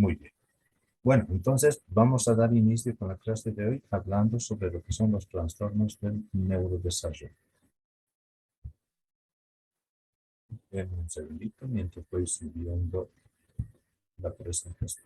Muy bien. Bueno, entonces vamos a dar inicio con la clase de hoy hablando sobre lo que son los trastornos del neurodesarrollo. Denme un segundito mientras voy subiendo la presentación.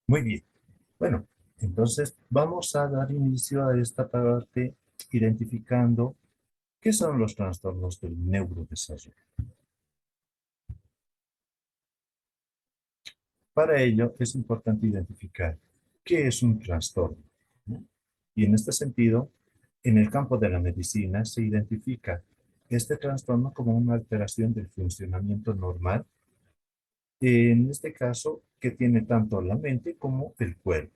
Muy bien. Bueno, entonces vamos a dar inicio a esta parte identificando qué son los trastornos del neurodesarrollo. Para ello es importante identificar qué es un trastorno, ¿no? Y en este sentido, en el campo de la medicina se identifica este trastorno como una alteración del funcionamiento normal, en este caso que tiene tanto la mente como el cuerpo.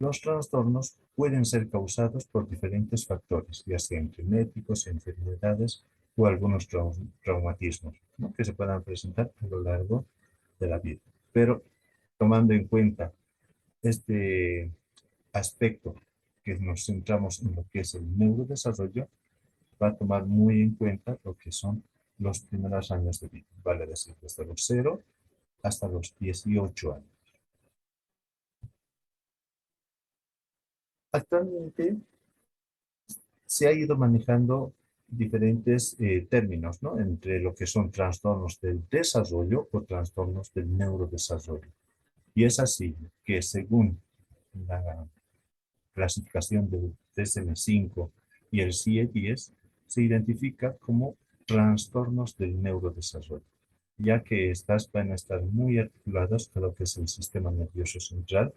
Los trastornos pueden ser causados por diferentes factores, ya sean genéticos, enfermedades o algunos traumatismos, ¿no?, que se puedan presentar a lo largo de la vida. Pero tomando en cuenta este aspecto que nos centramos en lo que es el neurodesarrollo, va a tomar muy en cuenta lo que son los primeros años de vida, vale decir, desde los 0 hasta los 18 años. Actualmente se ha ido manejando diferentes términos, ¿no?, entre lo que son trastornos del desarrollo o trastornos del neurodesarrollo. Y es así que según la clasificación del DSM-5 y el CIE-10, se identifica como trastornos del neurodesarrollo, ya que estas van a estar muy articuladas a lo que es el sistema nervioso central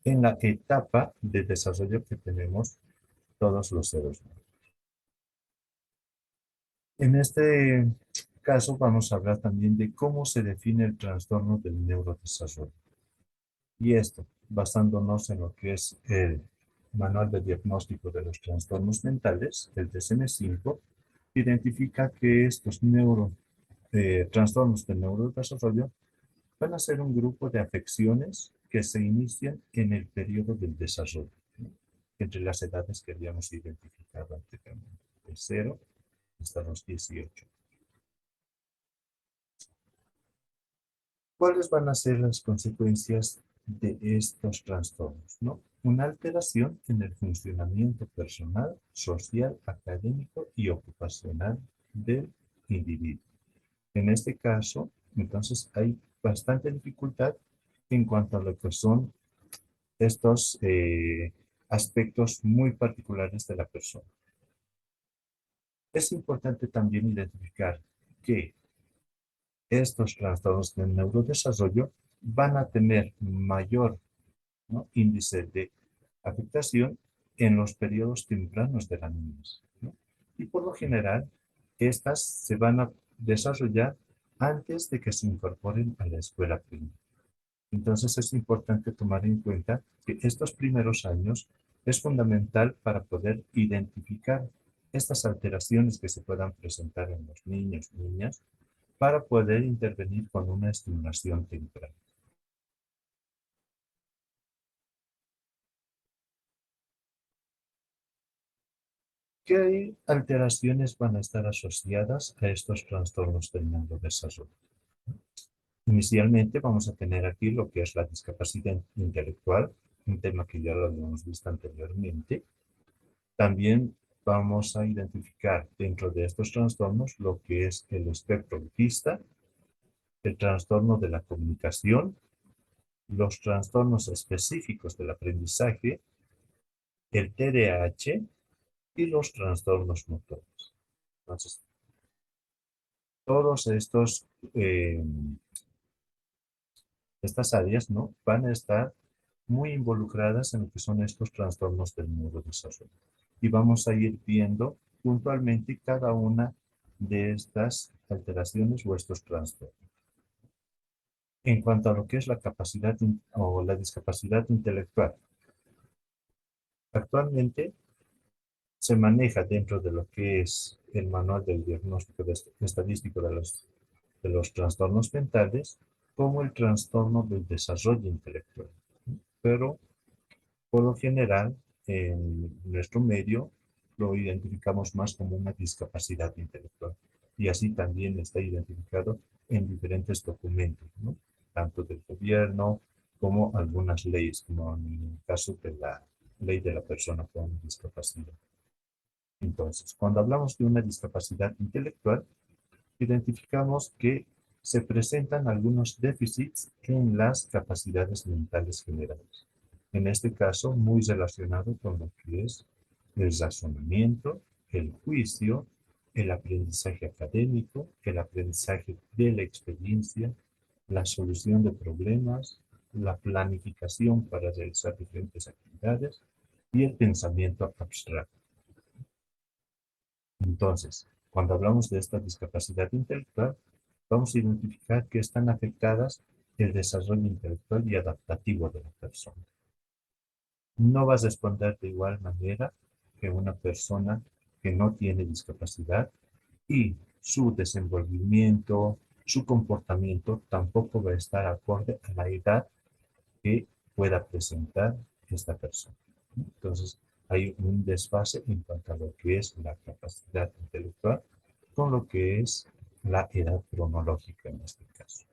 en la etapa de desarrollo que tenemos todos los seres humanos. En este caso vamos a hablar también de cómo se define el trastorno del neurodesarrollo. Y esto, basándonos en lo que es el Manual de Diagnóstico de los Trastornos Mentales, el DSM-5, identifica que estos trastornos del neurodesarrollo van a ser un grupo de afecciones que se inician en el periodo del desarrollo, ¿no?, entre las edades que habíamos identificado anteriormente, de 0 hasta los 18. ¿Cuáles van a ser las consecuencias de estos trastornos, no? Una alteración en el funcionamiento personal, social, académico y ocupacional del individuo. En este caso, entonces, hay bastante dificultad en cuanto a lo que son estos aspectos muy particulares de la persona. Es importante también identificar que estos trastornos del neurodesarrollo van a tener mayor, ¿no?, índice de afectación en los periodos tempranos de la niñez, ¿no? Y por lo general, estas se van a desarrollar antes de que se incorporen a la escuela primaria. Entonces es importante tomar en cuenta que estos primeros años es fundamental para poder identificar estas alteraciones que se puedan presentar en los niños y niñas para poder intervenir con una estimulación temprana. ¿Qué alteraciones van a estar asociadas a estos trastornos del neurodesarrollo? Inicialmente vamos a tener aquí lo que es la discapacidad intelectual, un tema que ya lo habíamos visto anteriormente. También vamos a identificar dentro de estos trastornos lo que es el espectro autista, el trastorno de la comunicación, los trastornos específicos del aprendizaje, el TDAH y los trastornos motores. Entonces, todos eh, estas áreas, ¿no?, van a estar muy involucradas en lo que son estos trastornos del neurodesarrollo. Y vamos a ir viendo puntualmente cada una de estas alteraciones o estos trastornos. En cuanto a lo que es la capacidad o la discapacidad intelectual, actualmente se maneja dentro de lo que es el manual del diagnóstico estadístico de los trastornos mentales como el trastorno del desarrollo intelectual. Pero por lo general, en nuestro medio lo identificamos más como una discapacidad intelectual. Y así también está identificado en diferentes documentos, ¿no?, tanto del gobierno como algunas leyes, como en el caso de la ley de la persona con discapacidad. Entonces, cuando hablamos de una discapacidad intelectual, identificamos que se presentan algunos déficits en las capacidades mentales generales. En este caso, muy relacionado con lo que es el razonamiento, el juicio, el aprendizaje académico, el aprendizaje de la experiencia, la solución de problemas, la planificación para realizar diferentes actividades y el pensamiento abstracto. Entonces, cuando hablamos de esta discapacidad intelectual, vamos a identificar que están afectadas el desarrollo intelectual y adaptativo de la persona. No va a responder de igual manera que una persona que no tiene discapacidad, y su desenvolvimiento, su comportamiento tampoco va a estar acorde a la edad que pueda presentar esta persona. Entonces, hay un desfase en cuanto a lo que es la capacidad intelectual con lo que es la edad cronológica en este caso.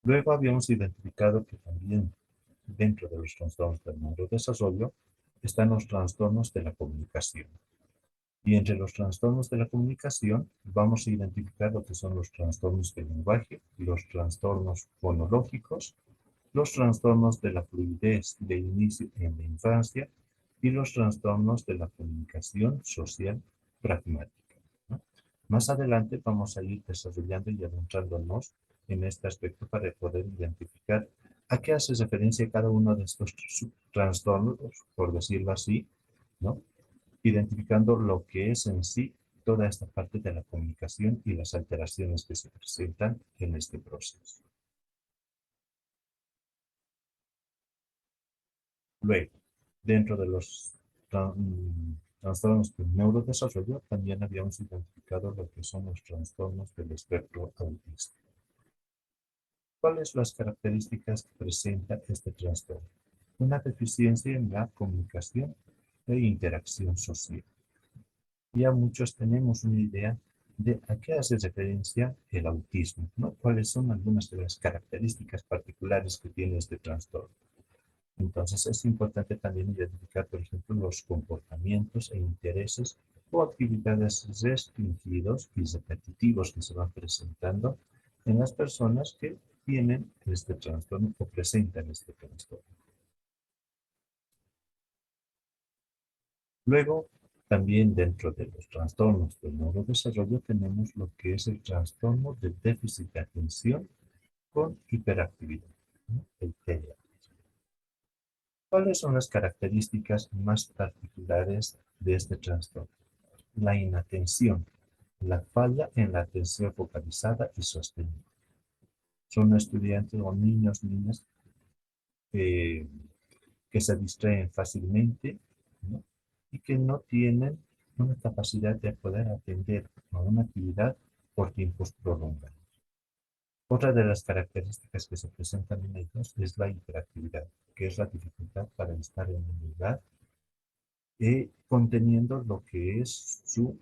Luego habíamos identificado que también dentro de los trastornos del neurodesarrollo están los trastornos de la comunicación. Y entre los trastornos de la comunicación vamos a identificar lo que son los trastornos del lenguaje, los trastornos fonológicos, los trastornos de la fluidez de inicio en la infancia y los trastornos de la comunicación social pragmática, ¿no? Más adelante vamos a ir desarrollando y adentrándonos en este aspecto para poder identificar a qué hace referencia cada uno de estos trastornos, por decirlo así, ¿no?, identificando lo que es en sí toda esta parte de la comunicación y las alteraciones que se presentan en este proceso. Luego, dentro de los trastornos del neurodesarrollo, también habíamos identificado lo que son los trastornos del espectro autista. ¿Cuáles son las características que presenta este trastorno? Una deficiencia en la comunicación e interacción social. Ya muchos tenemos una idea de a qué hace referencia el autismo, ¿no? ¿Cuáles son algunas de las características particulares que tiene este trastorno? Entonces es importante también identificar, por ejemplo, los comportamientos e intereses o actividades restringidos y repetitivos que se van presentando en las personas que tienen este trastorno o presentan este trastorno. Luego, también dentro de los trastornos del neurodesarrollo tenemos lo que es el trastorno del déficit de atención con hiperactividad, ¿no?, el TEA. ¿Cuáles son las características más particulares de este trastorno? La inatención, la falla en la atención focalizada y sostenida. Son estudiantes o niñas eh, que se distraen fácilmente, ¿no?, y que no tienen una capacidad de poder atender a una actividad por tiempos prolongados. Otra de las características que se presentan en ellos es la hiperactividad, que es la dificultad para estar en un lugar conteniendo lo que es su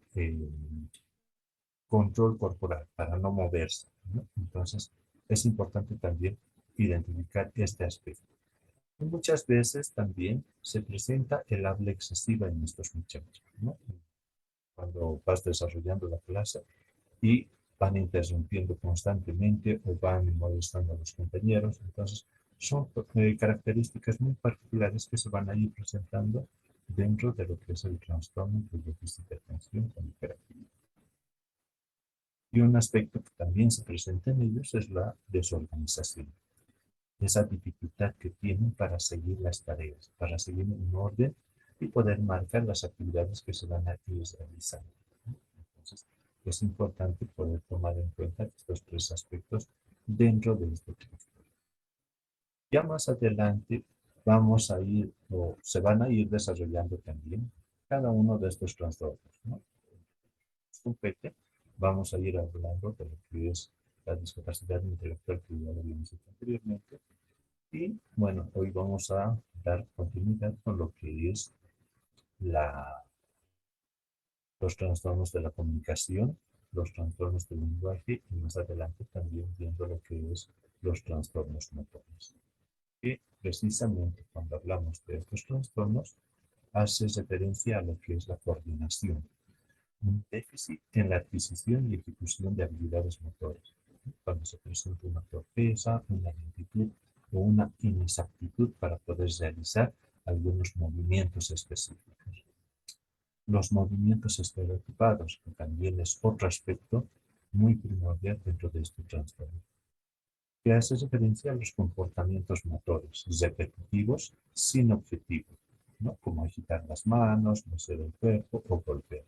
control corporal para no moverse, ¿no? Entonces, es importante también identificar este aspecto. Y muchas veces también se presenta el habla excesiva en estos muchachos, ¿no? Cuando vas desarrollando la clase y van interrumpiendo constantemente o van molestando a los compañeros. Entonces, son características muy particulares que se van a ir presentando dentro de lo que es el trastorno de déficit de atención con hiperactividad. Y un aspecto que también se presenta en ellos es la desorganización, esa dificultad que tienen para seguir las tareas, para seguir un orden y poder marcar las actividades que se van a ir realizando. Entonces, es importante poder tomar en cuenta estos tres aspectos dentro de este trastorno. Ya más adelante vamos a ir, o se van a ir desarrollando también cada uno de estos trastornos, ¿no? Compete, vamos a ir hablando de lo que es la discapacidad intelectual que ya habíamos dicho anteriormente. Y bueno, hoy vamos a dar continuidad con lo que es la, los trastornos de la comunicación, los trastornos del lenguaje y más adelante también viendo lo que es los trastornos motores. Y precisamente cuando hablamos de estos trastornos, hace referencia a lo que es la coordinación, un déficit en la adquisición y ejecución de habilidades motoras. Cuando se presenta una torpeza, una lentitud o una inexactitud para poder realizar algunos movimientos específicos. Los movimientos estereotipados, que también es otro aspecto muy primordial dentro de este trastorno, que hace referencia a los comportamientos motores repetitivos sin objetivo, ¿no? Como agitar las manos, mover el cuerpo o golpear.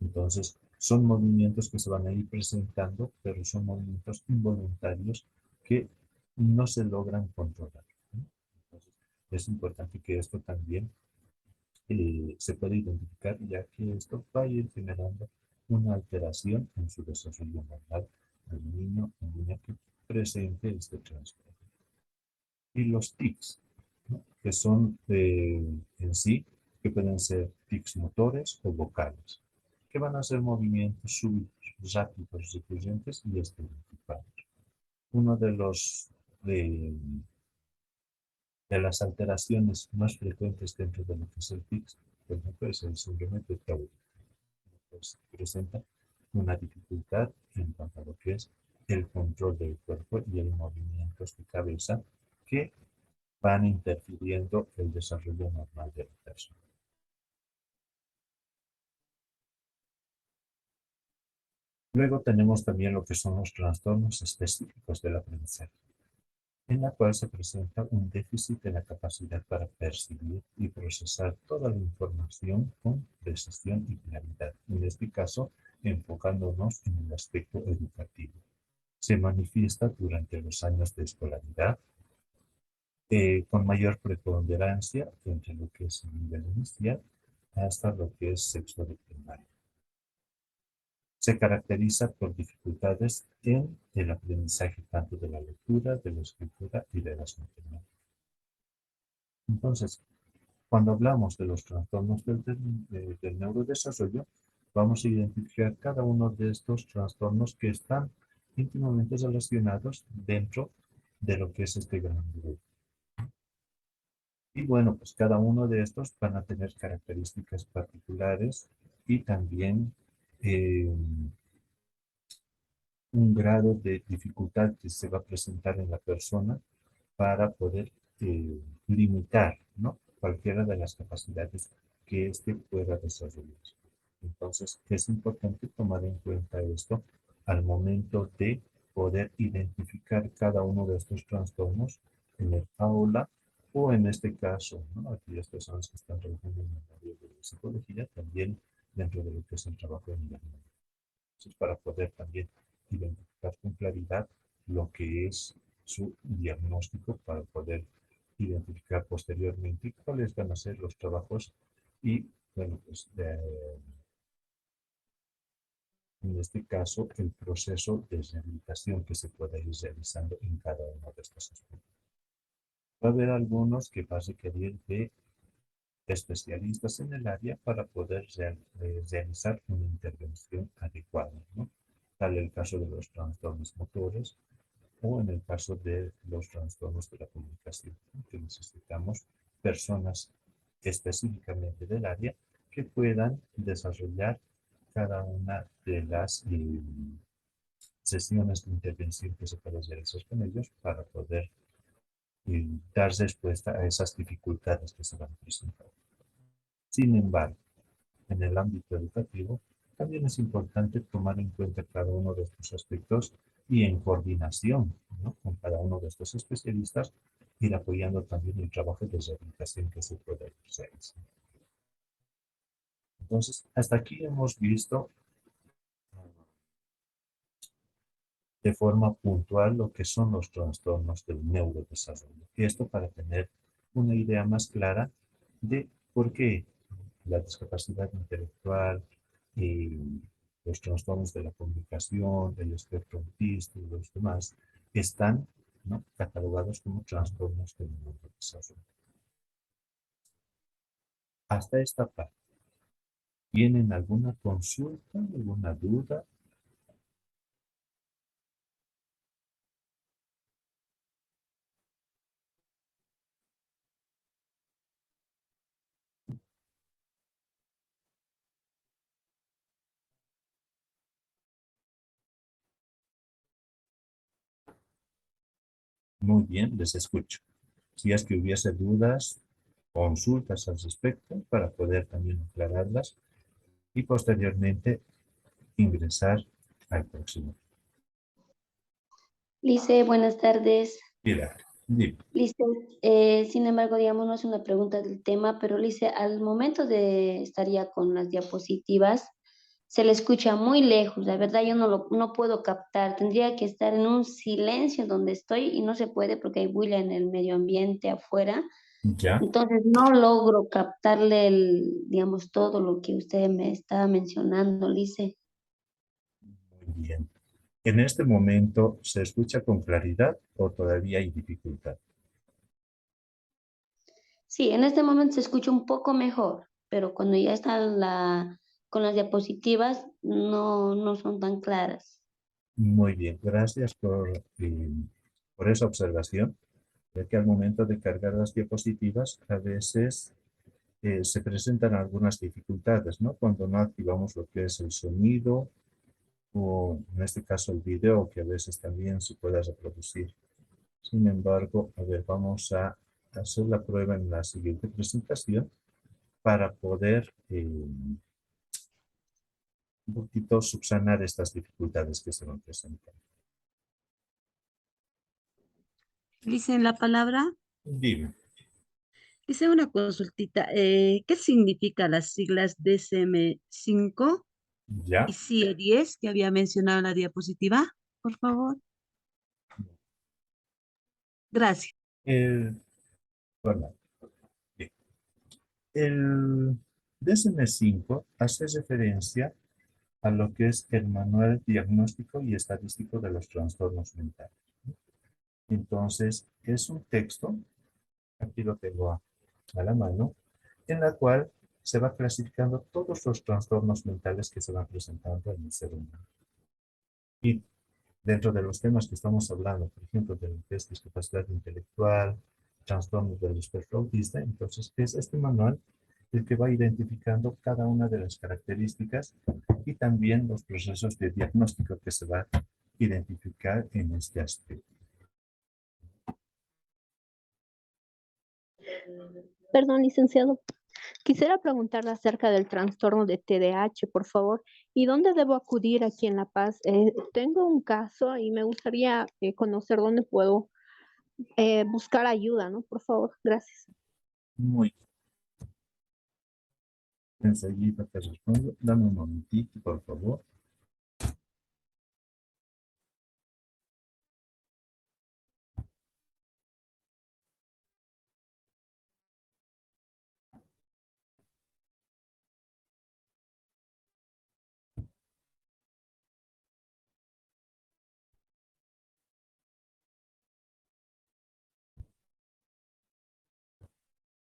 Entonces, son movimientos que se van a ir presentando, pero son movimientos involuntarios que no se logran controlar, ¿no? Entonces, es importante que esto también se pueda identificar, ya que esto va a ir generando una alteración en su desarrollo normal del niño o niña que presente este trastorno. Y los tics, ¿no? Que son en sí, que pueden ser tics motores o vocales, que van a ser movimientos súbitos, rápidos, recurrentes y estereotipados. Uno de las alteraciones más frecuentes dentro de lo que es el tics, por ejemplo, es el síndrome de Tourette. Pues presenta una dificultad en cuanto a lo que es el control del cuerpo y el movimientos de cabeza que van interfiriendo el desarrollo normal de la persona. Luego tenemos también lo que son los trastornos específicos del aprendizaje, en la cual se presenta un déficit de la capacidad para percibir y procesar toda la información con precisión y claridad. En este caso, enfocándonos en el aspecto educativo. Se manifiesta durante los años de escolaridad, con mayor preponderancia entre lo que es el nivel inicial hasta lo que es sexto de primaria. Se caracteriza por dificultades en el aprendizaje tanto de la lectura, de la escritura y de las matemáticas. Entonces, cuando hablamos de los trastornos del neurodesarrollo, vamos a identificar cada uno de estos trastornos que están íntimamente relacionados dentro de lo que es este gran grupo. Y bueno, pues cada uno de estos van a tener características particulares y también eh, un grado de dificultad que se va a presentar en la persona para poder limitar, ¿no? Cualquiera de las capacidades que éste pueda desarrollar. Entonces, es importante tomar en cuenta esto al momento de poder identificar cada uno de estos trastornos en el aula o en este caso, ¿no? Aquellas personas que están trabajando en el área de psicología, también dentro de lo que es el trabajo en la universidad. Entonces, para poder también identificar con claridad lo que es su diagnóstico, para poder identificar posteriormente cuáles van a ser los trabajos y, bueno, pues, en este caso, el proceso de rehabilitación que se puede ir realizando en cada uno de estos aspectos. Va a haber algunos que va a requerir de especialistas en el área para poder realizar una intervención adecuada, ¿no? tal el caso de los trastornos motores o en el caso de los trastornos de la comunicación, ¿no? Que necesitamos personas específicamente del área que puedan desarrollar cada una de las sesiones de intervención que se puede realizar con ellos para poder dar respuesta a esas dificultades que se van a presentar. Sin embargo, en el ámbito educativo, también es importante tomar en cuenta cada uno de estos aspectos y en coordinación, ¿no?, con cada uno de estos especialistas, ir apoyando también el trabajo de rehabilitación que se puede realizar. Entonces, hasta aquí hemos visto de forma puntual lo que son los trastornos del neurodesarrollo. Y esto para tener una idea más clara de por qué la discapacidad intelectual y los trastornos de la comunicación, el espectro autista y los demás están, ¿no?, catalogados como trastornos del neurodesarrollo. Hasta esta parte, ¿tienen alguna consulta, alguna duda? Muy bien, les escucho. Si es que hubiese dudas, consultas al respecto para poder también aclararlas y posteriormente ingresar al próximo. Lice, buenas tardes. Mira, dime. Lice, sin embargo, digamos, no es una pregunta del tema, pero Lice, al momento de estar ya con las diapositivas, se le escucha muy lejos. La verdad, yo no puedo captar. Tendría que estar en un silencio donde estoy y no se puede porque hay bulla en el medio ambiente afuera. Ya, Entonces, no logro captarle digamos, todo lo que usted me estaba mencionando, Lice. muy bien. ¿En este momento se escucha con claridad o todavía hay dificultad? Sí, en este momento se escucha un poco mejor, pero cuando ya está con las diapositivas no son tan claras. Muy bien, gracias por esa observación, ya que al momento de cargar las diapositivas a veces se presentan algunas dificultades, ¿no? Cuando no activamos lo que es el sonido o en este caso el video, que a veces también se puede reproducir. Sin embargo, a ver, vamos a hacer la prueba en la siguiente presentación para poder un poquito subsanar estas dificultades que se van presentando. Dicen la palabra, Dime, dice una consultita. ¿Qué significa las siglas DSM-5 y ¿ya? CIE-10 que había mencionado en la diapositiva? Por favor. Gracias. El, bueno, bien. El DSM-5 hace referencia a lo que es el Manual Diagnóstico y Estadístico de los Trastornos Mentales. Entonces, es un texto, aquí lo tengo a la mano, en la cual se va clasificando todos los trastornos mentales que se van presentando en el ser humano. Y dentro de los temas que estamos hablando, por ejemplo, de lo que es discapacidad intelectual, trastornos del espectro autista, entonces es este manual el que va identificando cada una de las características y también los procesos de diagnóstico que se va a identificar en este aspecto. Perdón, licenciado. Quisiera preguntarle acerca del trastorno de TDAH, por favor. ¿Y dónde debo acudir aquí en La Paz? Tengo un caso y me gustaría conocer dónde puedo buscar ayuda, ¿no? Por favor, gracias. Muy bien, enseguida te respondo. Dame un momentito, por favor.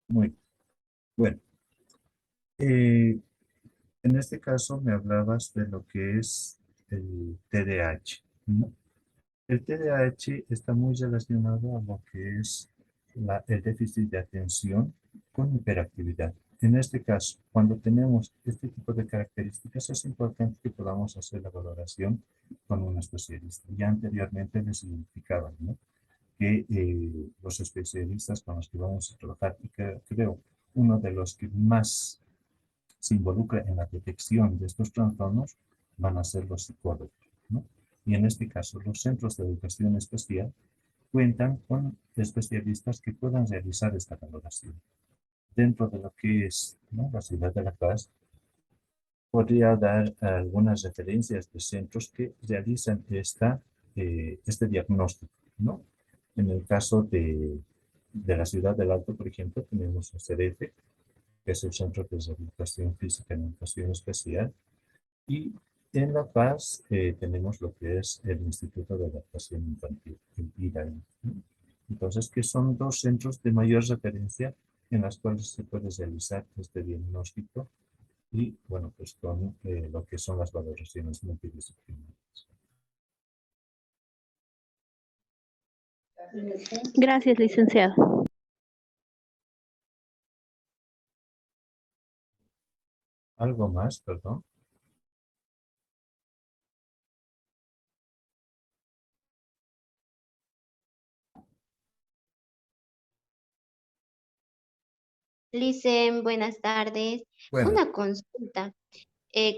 Muy bien. Bueno, eh, en este caso me hablabas de lo que es el TDAH, ¿no? El TDAH está muy relacionado a lo que es el déficit de atención con hiperactividad. En este caso, cuando tenemos este tipo de características, es importante que podamos hacer la valoración con un especialista. Ya anteriormente les identificaba, ¿no?, que los especialistas con los que vamos a trabajar, y que creo uno de los que más se involucra en la detección de estos trastornos, van a ser los psicólogos, ¿no? Y en este caso, los centros de educación especial cuentan con especialistas que puedan realizar esta valoración. Dentro de lo que es, ¿no?, la ciudad de La Paz, podría dar algunas referencias de centros que realizan este diagnóstico, ¿no? En el caso de la ciudad del Alto, por ejemplo, tenemos el CEREFE, que es el Centro de Rehabilitación Física en Educación Especial, y en La Paz tenemos lo que es el Instituto de Adaptación Infantil, el IDAI, ¿no? Entonces, que son dos centros de mayor referencia en las cuales se puede realizar este diagnóstico y, bueno, pues con lo que son las valoraciones multidisciplinarias. Gracias, licenciado. ¿Algo más, perdón? Licen, buenas tardes. Bueno, Una consulta.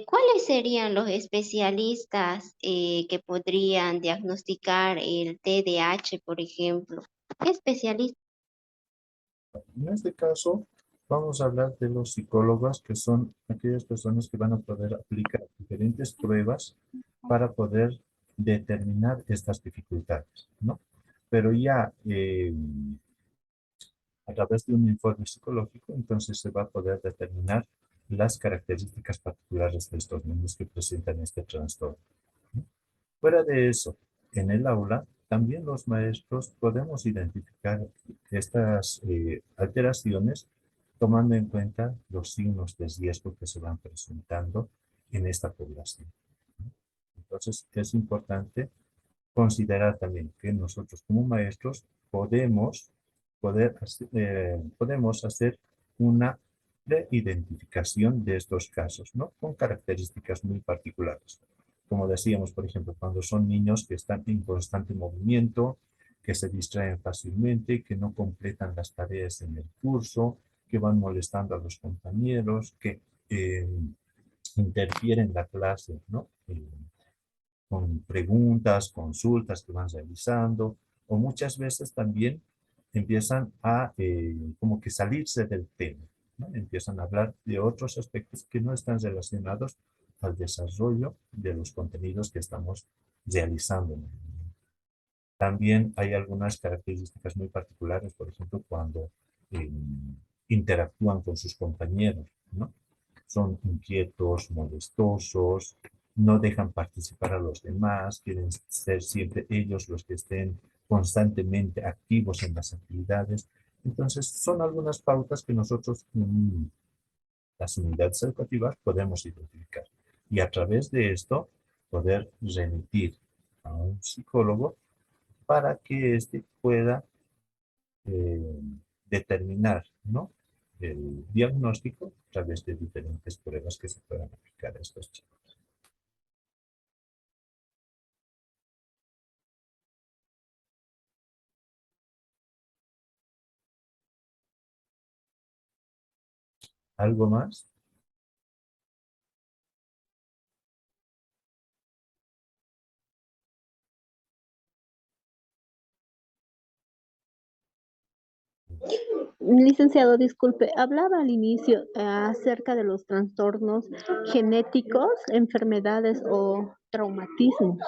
¿Cuáles serían los especialistas que podrían diagnosticar el TDAH, por ejemplo? ¿Qué especialistas? en este caso vamos a hablar de los psicólogos, que son aquellas personas que van a poder aplicar diferentes pruebas para poder determinar estas dificultades, ¿no? Pero ya a través de un informe psicológico, entonces se va a poder determinar las características particulares de estos niños que presentan este trastorno, ¿no? Fuera de eso, en el aula, también los maestros podemos identificar estas alteraciones tomando en cuenta los signos de riesgo que se van presentando en esta población, ¿no? Entonces, es importante considerar también que nosotros como maestros podemos hacer una preidentificación de estos casos, ¿no?, con características muy particulares. Como decíamos, por ejemplo, cuando son niños que están en constante movimiento, que se distraen fácilmente, que no completan las tareas en el curso, que van molestando a los compañeros, que interfieren en la clase, ¿no?, con preguntas, consultas que van realizando, o muchas veces también empiezan a como que salirse del tema, ¿no? Empiezan a hablar de otros aspectos que no están relacionados al desarrollo de los contenidos que estamos realizando. También hay algunas características muy particulares, por ejemplo, cuando eh, interactúan con sus compañeros, ¿no? Son inquietos, molestosos, no dejan participar a los demás, quieren ser siempre ellos los que estén constantemente activos en las actividades. Entonces, son algunas pautas que nosotros en las unidades educativas podemos identificar. Y a través de esto, poder remitir a un psicólogo para que éste pueda eh, determinar, ¿no?, el diagnóstico a través de diferentes pruebas que se puedan aplicar a estos chicos. ¿Algo más? Licenciado, disculpe, hablaba al inicio acerca de los trastornos genéticos, enfermedades o traumatismos.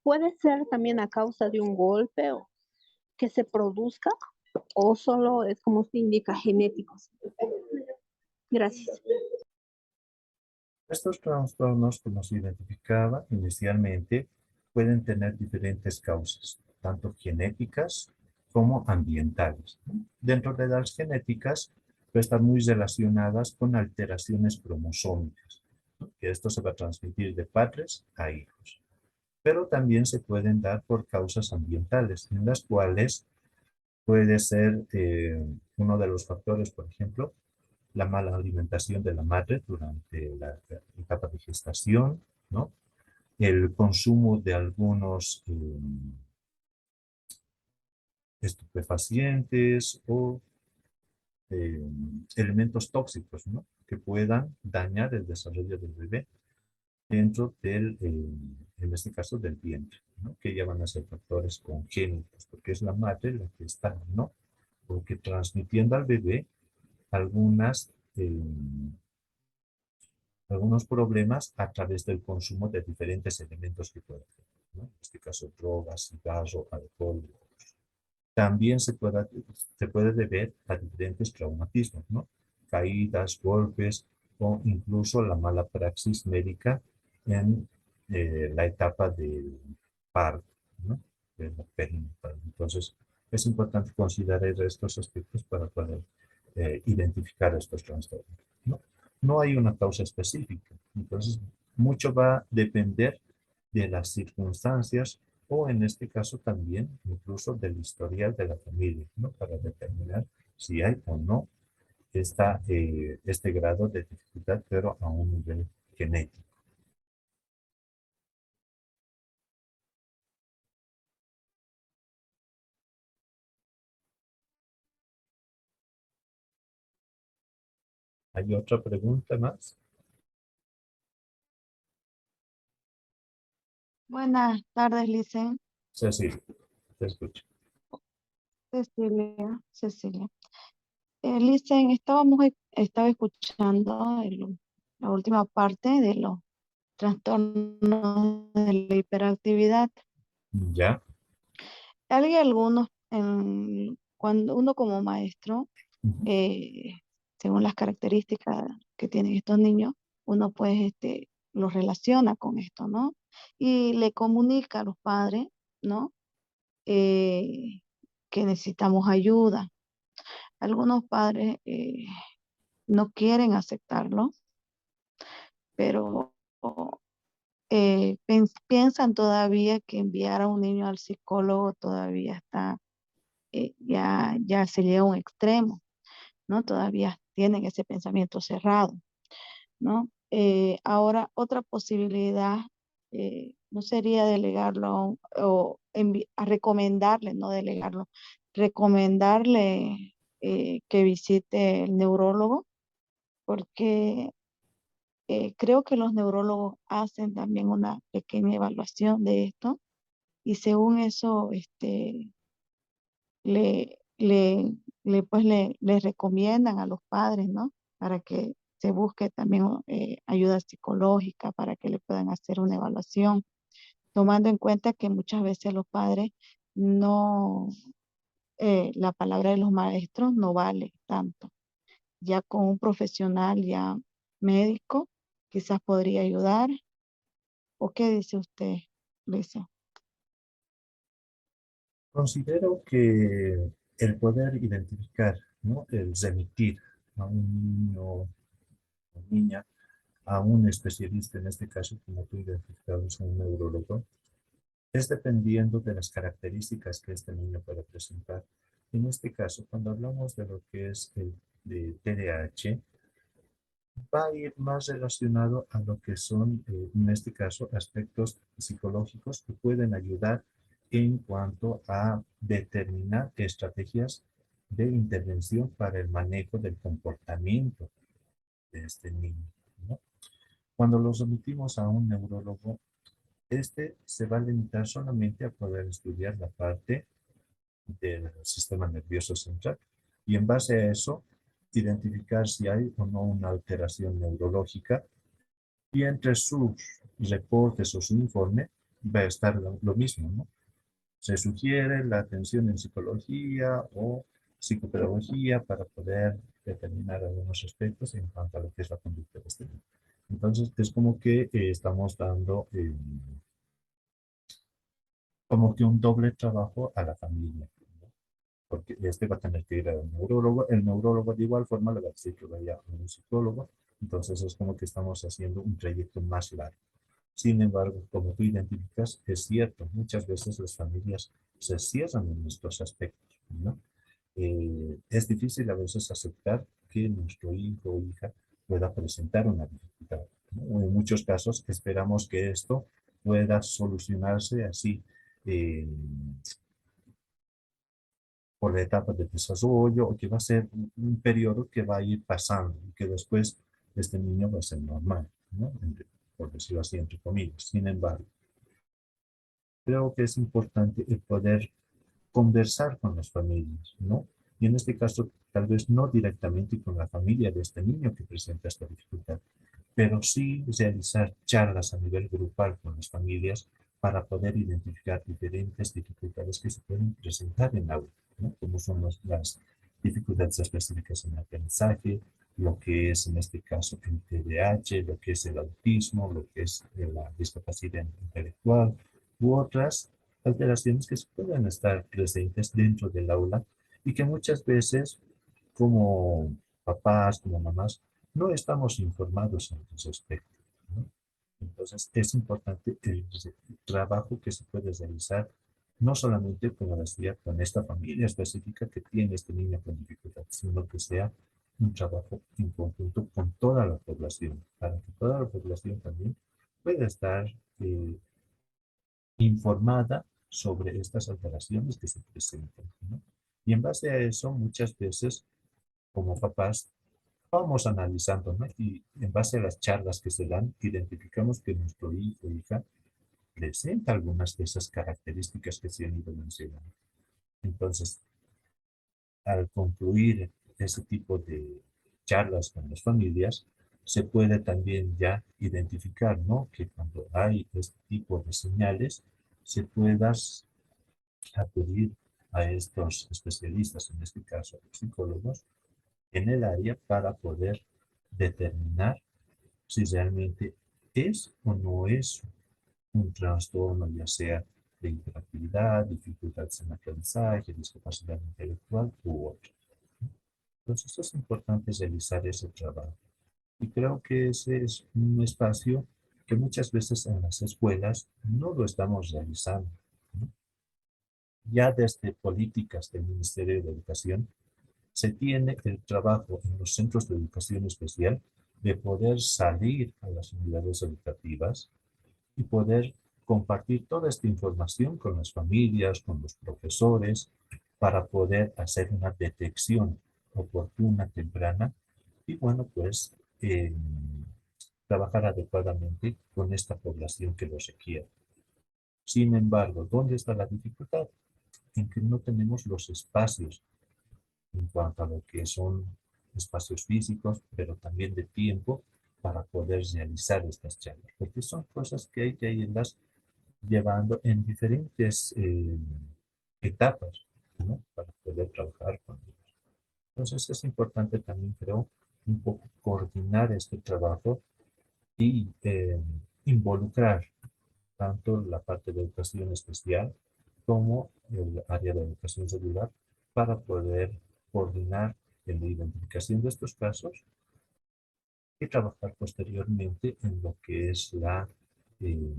¿Puede ser también a causa de un golpe o que se produzca o solo es como se indica genéticos? Gracias. Estos trastornos, como se identificaba inicialmente, pueden tener diferentes causas, tanto genéticas como ambientales, ¿no? Dentro de las genéticas, pueden estar muy relacionadas con alteraciones cromosómicas, Que esto se va a transmitir de padres a hijos. Pero también se pueden dar por causas ambientales, en las cuales puede ser uno de los factores, por ejemplo, la mala alimentación de la madre durante la etapa de gestación, ¿no? El consumo de algunos estupefacientes o eh, elementos tóxicos, ¿no? Que puedan dañar el desarrollo del bebé dentro del, en este caso, del vientre, ¿no? Que ya van a ser factores congénitos, porque es la madre la que está, ¿no? Porque transmitiendo al bebé algunas, algunos problemas a través del consumo de diferentes elementos que puede haber, ¿no? En este caso, drogas, cigarro, alcohol. También se puede deber a diferentes traumatismos, ¿no? Caídas, golpes o incluso la mala praxis médica en la etapa del parto, ¿no? De la perinatal. Entonces, es importante considerar estos aspectos para poder identificar estos trastornos, ¿no? No hay una causa específica, entonces mucho va a depender de las circunstancias o en este caso también incluso del historial de la familia, ¿no? Para determinar si hay o no este grado de dificultad, pero a un nivel genético. ¿Hay otra pregunta más? Buenas tardes, Licen. Cecilia, te escucho. Cecilia. Licen, estaba escuchando la última parte de los trastornos de la hiperactividad. ¿Ya? Hay algunos, cuando uno como maestro, Ujú. según las características que tienen estos niños, uno pues los relaciona con esto, ¿no? Y le comunica a los padres, ¿no? Eh, que necesitamos ayuda. Algunos padres no quieren aceptarlo, pero piensan todavía que enviar a un niño al psicólogo todavía está, ya se llega a un extremo, ¿no? Todavía tienen ese pensamiento cerrado, ¿no? Ahora, otra posibilidad no sería delegarlo a recomendarle, no delegarlo, recomendarle que visite el neurólogo, porque creo que los neurólogos hacen también una pequeña evaluación de esto y según eso le, le, le recomiendan a los padres, ¿no? Para que se busque también ayuda psicológica para que le puedan hacer una evaluación, tomando en cuenta que muchas veces los padres no, la palabra de los maestros no vale tanto. Ya con un profesional ya médico, quizás podría ayudar. ¿O qué dice usted, Lisa? Considero que el poder identificar, ¿no? El remitir a un niño o niña a un especialista, en este caso, como tú identificabas, un neurólogo, es dependiendo de las características que este niño puede presentar. En este caso, cuando hablamos de lo que es el de TDAH, va a ir más relacionado a lo que son, en este caso, aspectos psicológicos que pueden ayudar en cuanto a determinar estrategias de intervención para el manejo del comportamiento de este niño, ¿no? Cuando los sometimos a un neurólogo, este se va a limitar solamente a poder estudiar la parte del sistema nervioso central y en base a eso identificar si hay o no una alteración neurológica y entre sus reportes o su informe va a estar lo mismo, ¿no? Se sugiere la atención en psicología o psicopedagogía para poder determinar algunos aspectos en cuanto a lo que es la conducta de este niño. Entonces, es como que estamos dando como que un doble trabajo a la familia, ¿no? Porque este va a tener que ir al neurólogo, el neurólogo de igual forma le va a decir que vaya a un psicólogo Entonces es como que estamos haciendo un trayecto más largo. Sin embargo, como tú identificas, es cierto, muchas veces las familias se cierran en estos aspectos, ¿no? Es difícil a veces aceptar que nuestro hijo o hija pueda presentar una dificultad, ¿no? En muchos casos esperamos que esto pueda solucionarse así por la etapa de desarrollo o que va a ser un periodo que va a ir pasando y que después este niño va a ser normal, ¿no? Por decirlo así, entre comillas. Sin embargo, creo que es importante el poder conversar con las familias, ¿no? Y en este caso, tal vez no directamente con la familia de este niño que presenta esta dificultad, pero sí realizar charlas a nivel grupal con las familias para poder identificar diferentes dificultades que se pueden presentar en aula, ¿no? Como son las dificultades específicas en el aprendizaje, lo que es en este caso el TDAH, lo que es el autismo, lo que es la discapacidad intelectual u otras alteraciones que se pueden estar presentes dentro del aula y que muchas veces como papás, como mamás, no estamos informados en ese aspecto, ¿no? Entonces, es importante el trabajo que se puede realizar, no solamente, como decía, con esta familia específica que tiene este niño con dificultad, sino que sea un trabajo en conjunto con toda la población, para que toda la población también pueda estar informada sobre estas alteraciones que se presentan, ¿no? Y en base a eso, muchas veces, como papás, vamos analizando, ¿no? Y en base a las charlas que se dan, identificamos que nuestro hijo o hija presenta algunas de esas características que se han ido mencionando. Entonces, al concluir ese tipo de charlas con las familias, se puede también ya identificar, ¿no? Que cuando hay este tipo de señales, se puedas acudir a estos especialistas, en este caso psicólogos, en el área para poder determinar si realmente es o no es un trastorno, ya sea de hiperactividad, dificultades en aprendizaje, discapacidad intelectual u otro. Entonces es importante realizar ese trabajo. Y creo que ese es un espacio que muchas veces en las escuelas no lo estamos realizando, ¿no? Ya desde políticas del Ministerio de Educación se tiene el trabajo en los centros de educación especial de poder salir a las unidades educativas y poder compartir toda esta información con las familias, con los profesores, para poder hacer una detección oportuna, temprana, y bueno, pues trabajar adecuadamente con esta población que lo requiere. Sin embargo, ¿dónde está la dificultad? En que no tenemos los espacios en cuanto a lo que son espacios físicos, pero también de tiempo para poder realizar estas charlas, porque son cosas que hay que irlas llevando en diferentes etapas, ¿no? Para poder trabajar con ellos. Entonces es importante también, creo, un poco coordinar este trabajo y involucrar tanto la parte de educación especial como el área de educación regular para poder coordinar en la identificación de estos casos y trabajar posteriormente en lo que es la eh,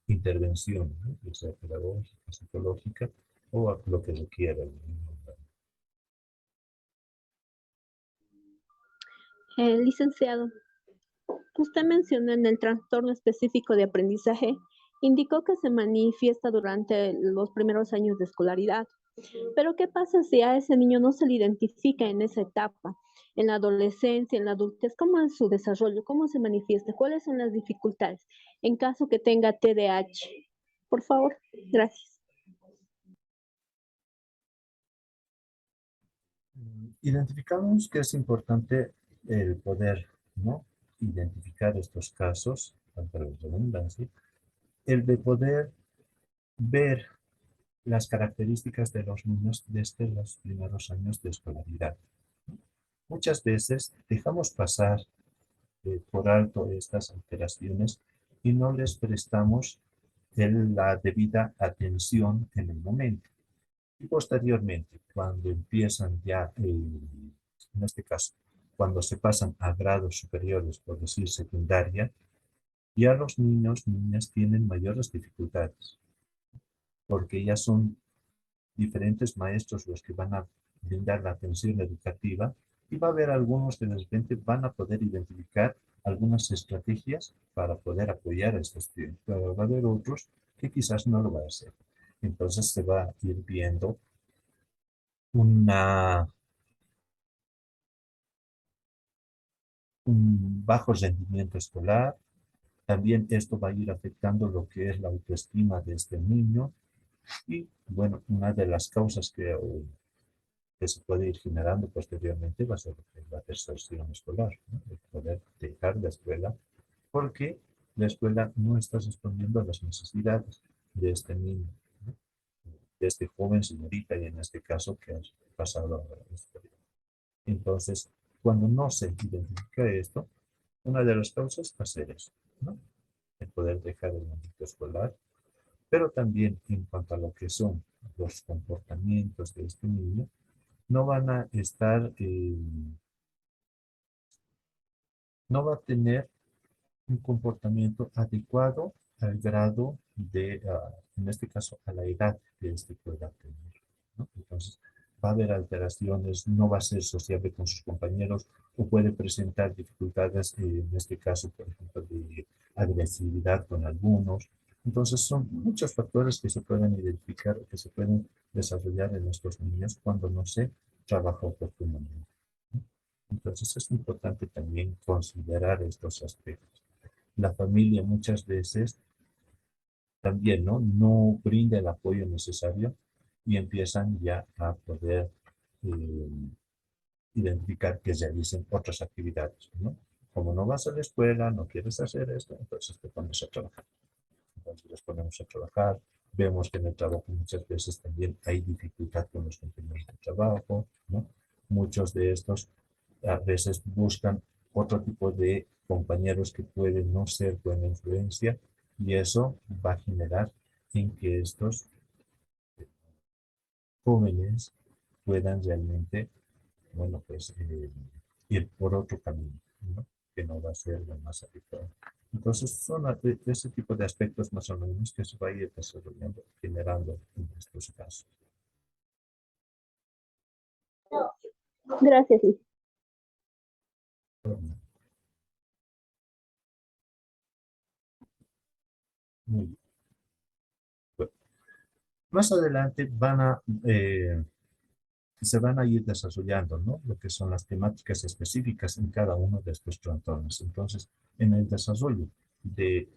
intervención, ¿no? Ya sea pedagógica, psicológica o a lo que requiera el niño. Licenciado, usted mencionó en el trastorno específico de aprendizaje, indicó que se manifiesta durante los primeros años de escolaridad. Pero ¿qué pasa si a ese niño no se le identifica en esa etapa? En la adolescencia, en la adultez, ¿cómo es su desarrollo? ¿Cómo se manifiesta? ¿Cuáles son las dificultades en caso que tenga TDAH? Por favor, gracias. Identificamos que es importante el poder, ¿no? Identificar estos casos, tanto la redundancia, el de poder ver las características de los niños desde los primeros años de escolaridad. Muchas veces dejamos pasar por alto estas alteraciones y no les prestamos la debida atención en el momento. Y posteriormente, cuando empiezan ya, en este caso, cuando se pasan a grados superiores, por decir secundaria, ya los niños, niñas tienen mayores dificultades, porque ya son diferentes maestros los que van a brindar la atención educativa y va a haber algunos que de repente van a poder identificar algunas estrategias para poder apoyar a estos estudiantes, pero va a haber otros que quizás no lo va a hacer. Entonces se va a ir viendo un bajo rendimiento escolar. También esto va a ir afectando lo que es la autoestima de este niño. Y bueno, una de las causas que se puede ir generando posteriormente va a ser la deserción escolar, ¿no? El poder dejar la escuela porque la escuela no está respondiendo a las necesidades de este niño, ¿no? De este joven señorita y en este caso que ha pasado a la historia. Entonces, cuando no se identifica esto, una de las causas va a ser eso, ¿no? El poder dejar el ámbito escolar, pero también en cuanto a lo que son los comportamientos de este niño, no van a estar, no va a tener un comportamiento adecuado al grado de, en este caso, a la edad que este pueda tener, ¿no? Entonces, va a haber alteraciones, no va a ser sociable con sus compañeros o puede presentar dificultades, en este caso, por ejemplo, de agresividad con algunos. Entonces, son muchos factores que se pueden identificar, que se pueden desarrollar en estos niños cuando no se trabaja oportunamente, ¿no? Entonces, es importante también considerar estos aspectos. La familia muchas veces también no brinda el apoyo necesario y empiezan ya a poder eh, identificar que realicen otras actividades, ¿no? Como no vas a la escuela, no quieres hacer esto, entonces te pones a trabajar. Entonces les ponemos a trabajar. Vemos que en el trabajo muchas veces también hay dificultad con los compañeros de trabajo, ¿no? Muchos de estos a veces buscan otro tipo de compañeros que pueden no ser buena influencia y eso va a generar en que estos jóvenes puedan realmente, bueno, pues ir por otro camino, ¿no? Que no va a ser lo más adecuado. Entonces, son ese tipo de aspectos más o menos que se va a ir desarrollando, generando en estos casos. Gracias, Liz. Muy bien. Bueno, más adelante se van a ir desarrollando, ¿no? Lo que son las temáticas específicas en cada uno de estos trastornos. Entonces, en el desarrollo de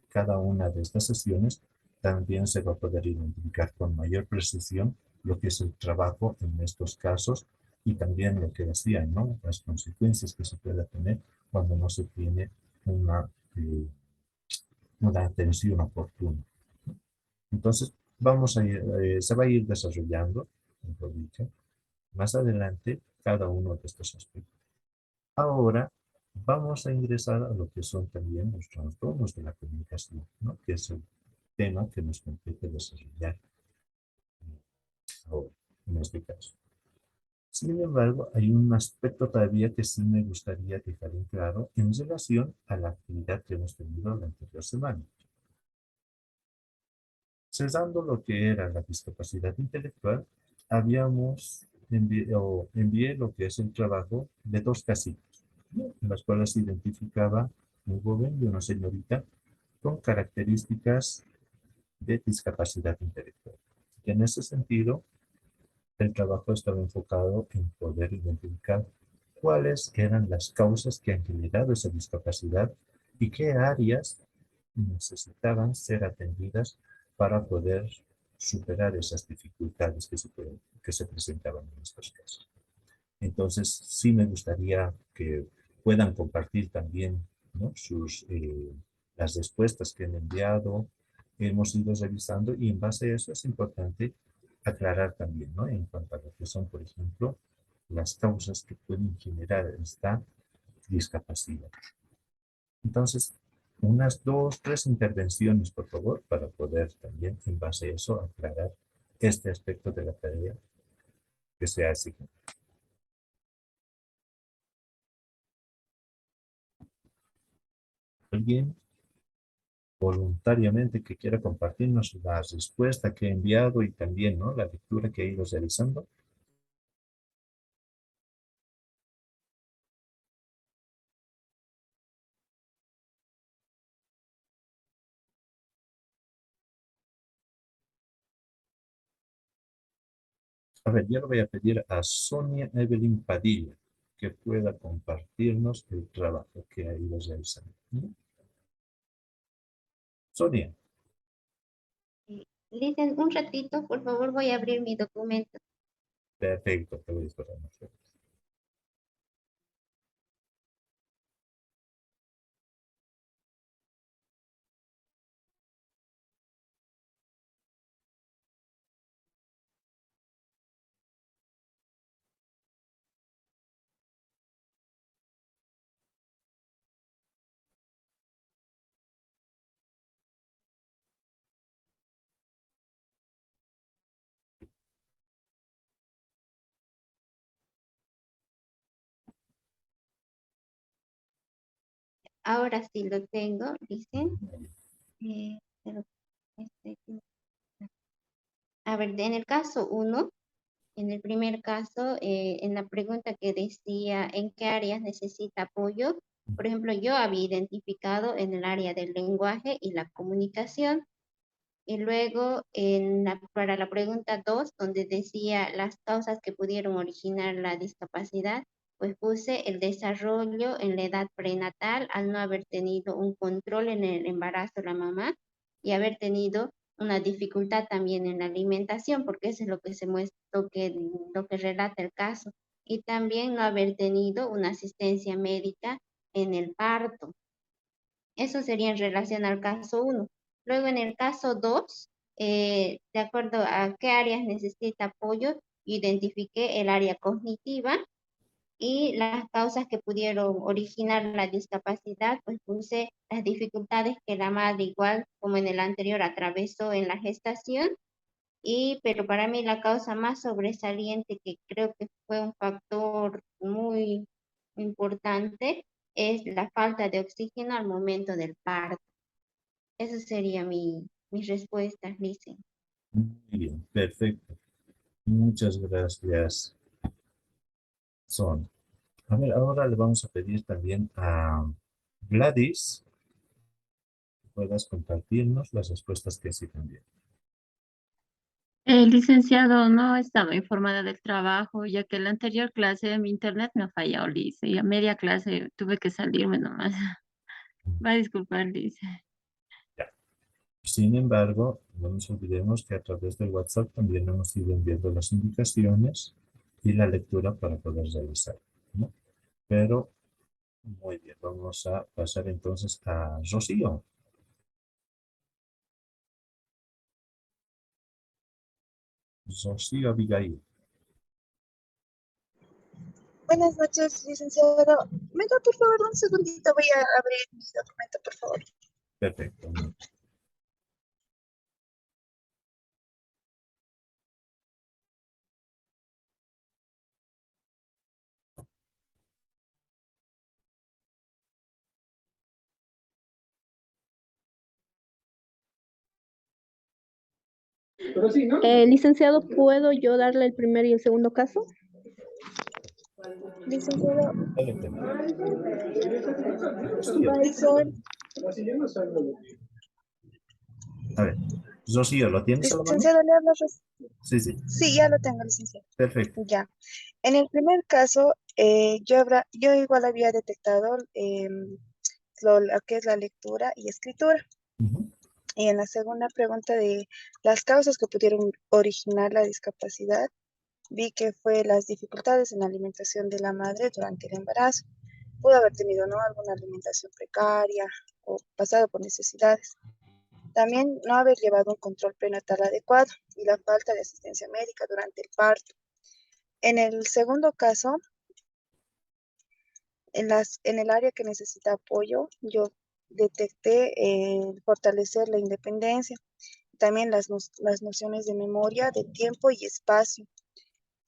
cada una de estas sesiones, también se va a poder identificar con mayor precisión lo que es el trabajo en estos casos y también lo que decían, ¿no? Las consecuencias que se puede tener cuando no se tiene eh, una atención oportuna. Entonces, se va a ir desarrollando, mejor dicho, más adelante cada uno de estos aspectos. Ahora vamos a ingresar a lo que son también los trastornos de la comunicación, ¿no? Que es el tema que nos compete desarrollar ahora, en este caso. Sin embargo, hay un aspecto todavía que sí me gustaría dejar en claro en relación a la actividad que hemos tenido la anterior semana. Cesando lo que era la discapacidad intelectual, envié lo que es el trabajo de dos casitas, ¿no? En las cuales se identificaba un joven y una señorita con características de discapacidad intelectual. Y en ese sentido, el trabajo estaba enfocado en poder identificar cuáles eran las causas que han generado esa discapacidad y qué áreas necesitaban ser atendidas para poder superar esas dificultades que se presentaban en estos casos. Entonces, sí me gustaría que puedan compartir también, ¿no? Las respuestas que han enviado, hemos ido revisando y en base a eso es importante aclarar también, ¿no? En cuanto a lo que son, por ejemplo, las causas que pueden generar esta discapacidad. Entonces, unas 2, 3 intervenciones, por favor, para poder también, en base a eso, aclarar este aspecto de la tarea que se ha asignado. ¿Alguien voluntariamente que quiera compartirnos la respuesta que ha enviado y también, ¿no?, la lectura que ha ido realizando? A ver, yo le voy a pedir a Sonia Evelyn Padilla que pueda compartirnos el trabajo que ha ido realizando. ¿Mm? Sonia, Listen, un ratito, por favor, voy a abrir mi documento. perfecto, te voy a esperar. Ahora sí lo tengo, dicen. Pero este, a ver, en el caso 1, en el primer caso, en la pregunta que decía en qué áreas necesita apoyo, por ejemplo, yo había identificado en el área del lenguaje y la comunicación. Y luego para la pregunta 2, donde decía las causas que pudieron originar la discapacidad, pues puse el desarrollo en la edad prenatal al no haber tenido un control en el embarazo de la mamá y haber tenido una dificultad también en la alimentación, porque eso es lo que se muestra, lo que relata el caso. Y también no haber tenido una asistencia médica en el parto. Eso sería en relación al caso 1. Luego en el caso 2, de acuerdo a qué áreas necesita apoyo, identifiqué el área cognitiva y las causas que pudieron originar la discapacidad, pues puse las dificultades que la madre, igual como en el anterior, atravesó en la gestación. Pero para mí la causa más sobresaliente, que creo que fue un factor muy importante, es la falta de oxígeno al momento del parto. Esa sería mi respuesta, Lizzie. Muy bien, perfecto. Muchas gracias, Son. A ver, ahora le vamos a pedir también a Gladys que puedas compartirnos las respuestas que sí también. Licenciado, no estaba informada del trabajo, ya que en la anterior clase mi internet me ha fallado, Lice, y a media clase tuve que salirme nomás. Va a disculpar, Lice. Ya. Sin embargo, no nos olvidemos que a través del WhatsApp también hemos ido enviando las indicaciones y la lectura para poder realizar, ¿no? Pero, muy bien, vamos a pasar entonces a Rocío. Rocío Abigail. Buenas noches, licenciado. ¿Me da por favor un segundito? Voy a abrir mi documento, por favor. Perfecto. Licenciado, ¿puedo yo darle el primer y el segundo caso? Licenciado, Adelante. Marisol, A ver, Rocío, ¿lo tienes a la mano? licenciado, le hablo. Sí, sí. Sí, ya lo tengo, licenciado. Perfecto. Ya. En el primer caso, yo igual había detectado lo que es la lectura y escritura. Ujú. Y en la segunda pregunta de las causas que pudieron originar la discapacidad, vi que fue las dificultades en la alimentación de la madre durante el embarazo. Pudo haber tenido, ¿no?, alguna alimentación precaria o pasado por necesidades. También no haber llevado un control prenatal adecuado y la falta de asistencia médica durante el parto. En el segundo caso, en el área que necesita apoyo, yo detecté fortalecer la independencia, también las nociones de memoria, de tiempo y espacio.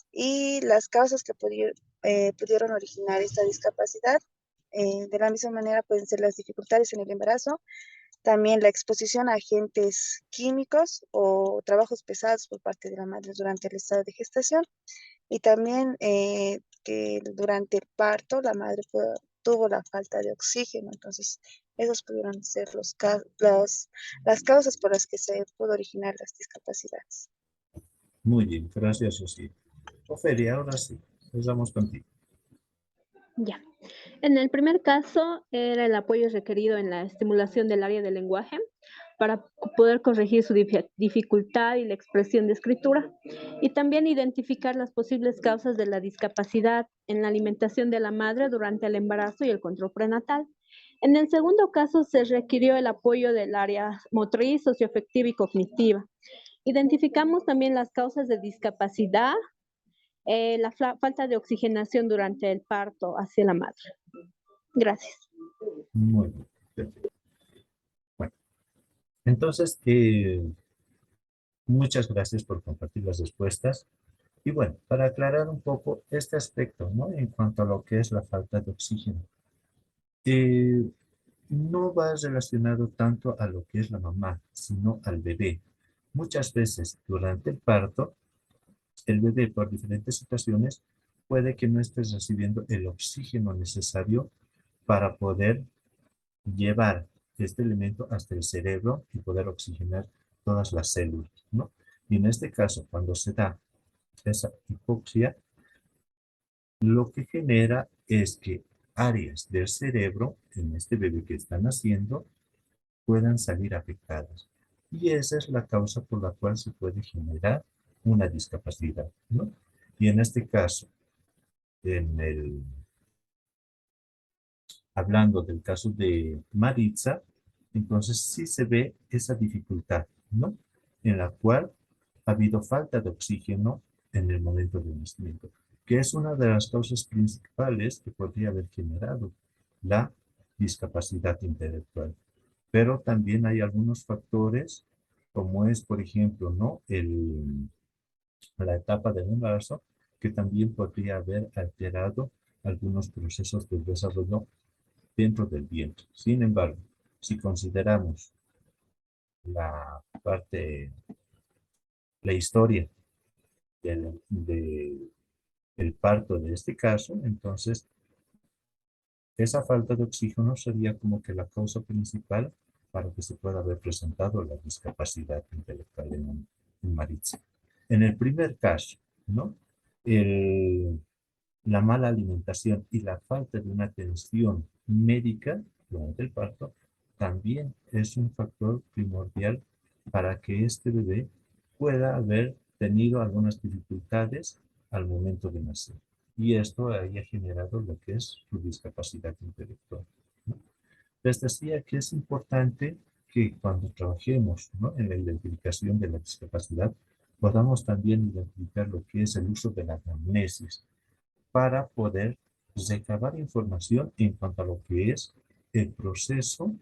Y las causas que pudieron originar esta discapacidad De la misma manera pueden ser las dificultades en el embarazo, también la exposición a agentes químicos o trabajos pesados por parte de la madre durante el estado de gestación y también que durante el parto la madre tuvo la falta de oxígeno. Entonces, esos pudieron ser las causas por las que se pudo originar las discapacidades. Muy bien, gracias, Sofía. Ofelia, ahora sí, empezamos contigo. Ya. En el primer caso era el apoyo requerido en la estimulación del área del lenguaje para poder corregir su dificultad y la expresión de escritura y también identificar las posibles causas de la discapacidad en la alimentación de la madre durante el embarazo y el control prenatal. En el segundo caso se requirió el apoyo del área motriz, socioafectiva y cognitiva. Identificamos también las causas de discapacidad, la falta de oxigenación durante el parto hacia la madre. Gracias. Muy bien, perfecto. Bueno, entonces, muchas gracias por compartir las respuestas. Y bueno, para aclarar un poco este aspecto, ¿no? En cuanto a lo que es la falta de oxígeno. No va relacionado tanto a lo que es la mamá, sino al bebé. Muchas veces durante el parto, el bebé por diferentes situaciones puede que no esté recibiendo el oxígeno necesario para poder llevar este elemento hasta el cerebro y poder oxigenar todas las células, ¿no? Y en este caso, cuando se da esa hipoxia, lo que genera es que áreas del cerebro, en este bebé que está naciendo, puedan salir afectadas. Y esa es la causa por la cual se puede generar una discapacidad, ¿no? Y en este caso, hablando del caso de Maritza, entonces sí se ve esa dificultad, ¿no? En la cual ha habido falta de oxígeno en el momento del nacimiento, que es una de las causas principales que podría haber generado la discapacidad intelectual. Pero también hay algunos factores, como es, por ejemplo, ¿no? La etapa del embarazo, que también podría haber alterado algunos procesos de desarrollo dentro del vientre. Sin embargo, si consideramos la parte, la historia del parto de este caso, entonces esa falta de oxígeno sería como que la causa principal para que se pueda haber presentado la discapacidad intelectual en Maritza. En el primer caso, ¿no? La mala alimentación y la falta de una atención médica durante el parto también es un factor primordial para que este bebé pueda haber tenido algunas dificultades al momento de nacer. Y esto haya generado lo que es su discapacidad intelectual, ¿no? Les decía que es importante que cuando trabajemos, ¿no? En la identificación de la discapacidad, podamos también identificar lo que es el uso de la anamnesis para poder recabar información en cuanto a lo que es el proceso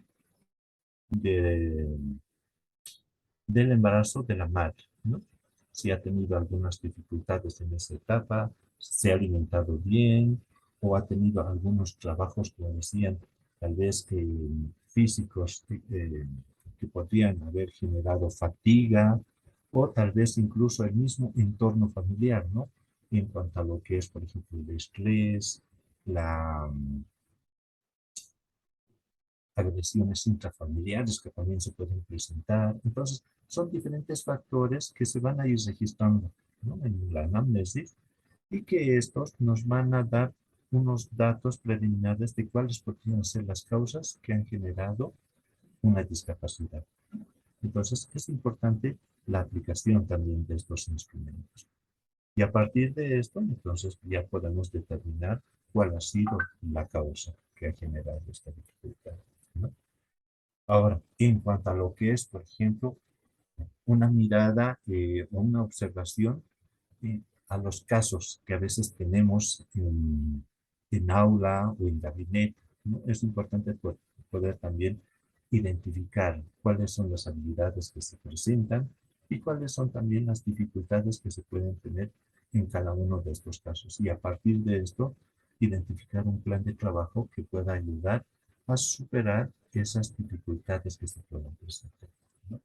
del embarazo de la madre, ¿no? Si ha tenido algunas dificultades en esa etapa, se ha alimentado bien o ha tenido algunos trabajos, como decían, tal vez físicos que podrían haber generado fatiga o tal vez incluso el mismo entorno familiar, ¿no? En cuanto a lo que es, por ejemplo, el estrés, la agresiones intrafamiliares que también se pueden presentar. Entonces, son diferentes factores que se van a ir registrando, ¿no? En la anamnesis y que estos nos van a dar unos datos preliminares de cuáles podrían ser las causas que han generado una discapacidad. Entonces, es importante la aplicación también de estos instrumentos. Y a partir de esto, entonces, ya podemos determinar cuál ha sido la causa que ha generado esta dificultad, ¿no? Ahora, en cuanto a lo que es, por ejemplo, una mirada o una observación a los casos que a veces tenemos en aula o en gabinete, ¿no? Es importante poder también identificar cuáles son las habilidades que se presentan y cuáles son también las dificultades que se pueden tener en cada uno de estos casos. Y a partir de esto, identificar un plan de trabajo que pueda ayudar a superar esas dificultades que se puedan presentar, ¿no?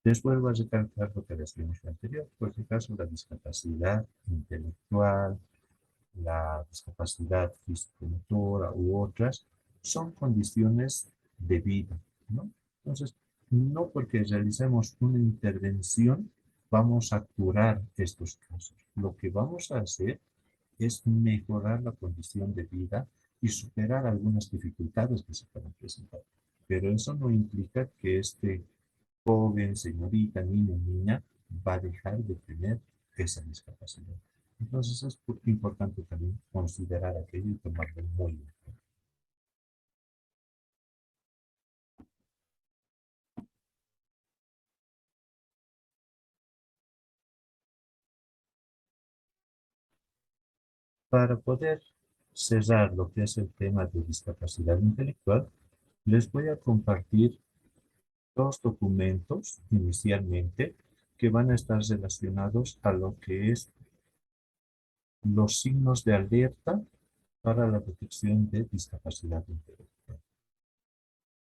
Les vuelvo a recalcar lo que decíamos anterior, por el caso de la discapacidad intelectual, la discapacidad físico-motora u otras, son condiciones de vida, ¿no? Entonces, no porque realicemos una intervención vamos a curar estos casos. Lo que vamos a hacer es mejorar la condición de vida y superar algunas dificultades que se puedan presentar. Pero eso no implica que este joven, señorita, niño, niña, va a dejar de tener esa discapacidad. Entonces es importante también considerar aquello y tomarlo muy bien. Para poder cerrar lo que es el tema de discapacidad intelectual, les voy a compartir dos documentos inicialmente que van a estar relacionados a lo que es los signos de alerta para la detección de discapacidad intelectual.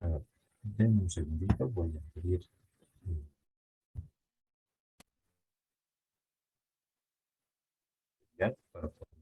A ver, denme un segundito, voy a abrir. Ya, para poder.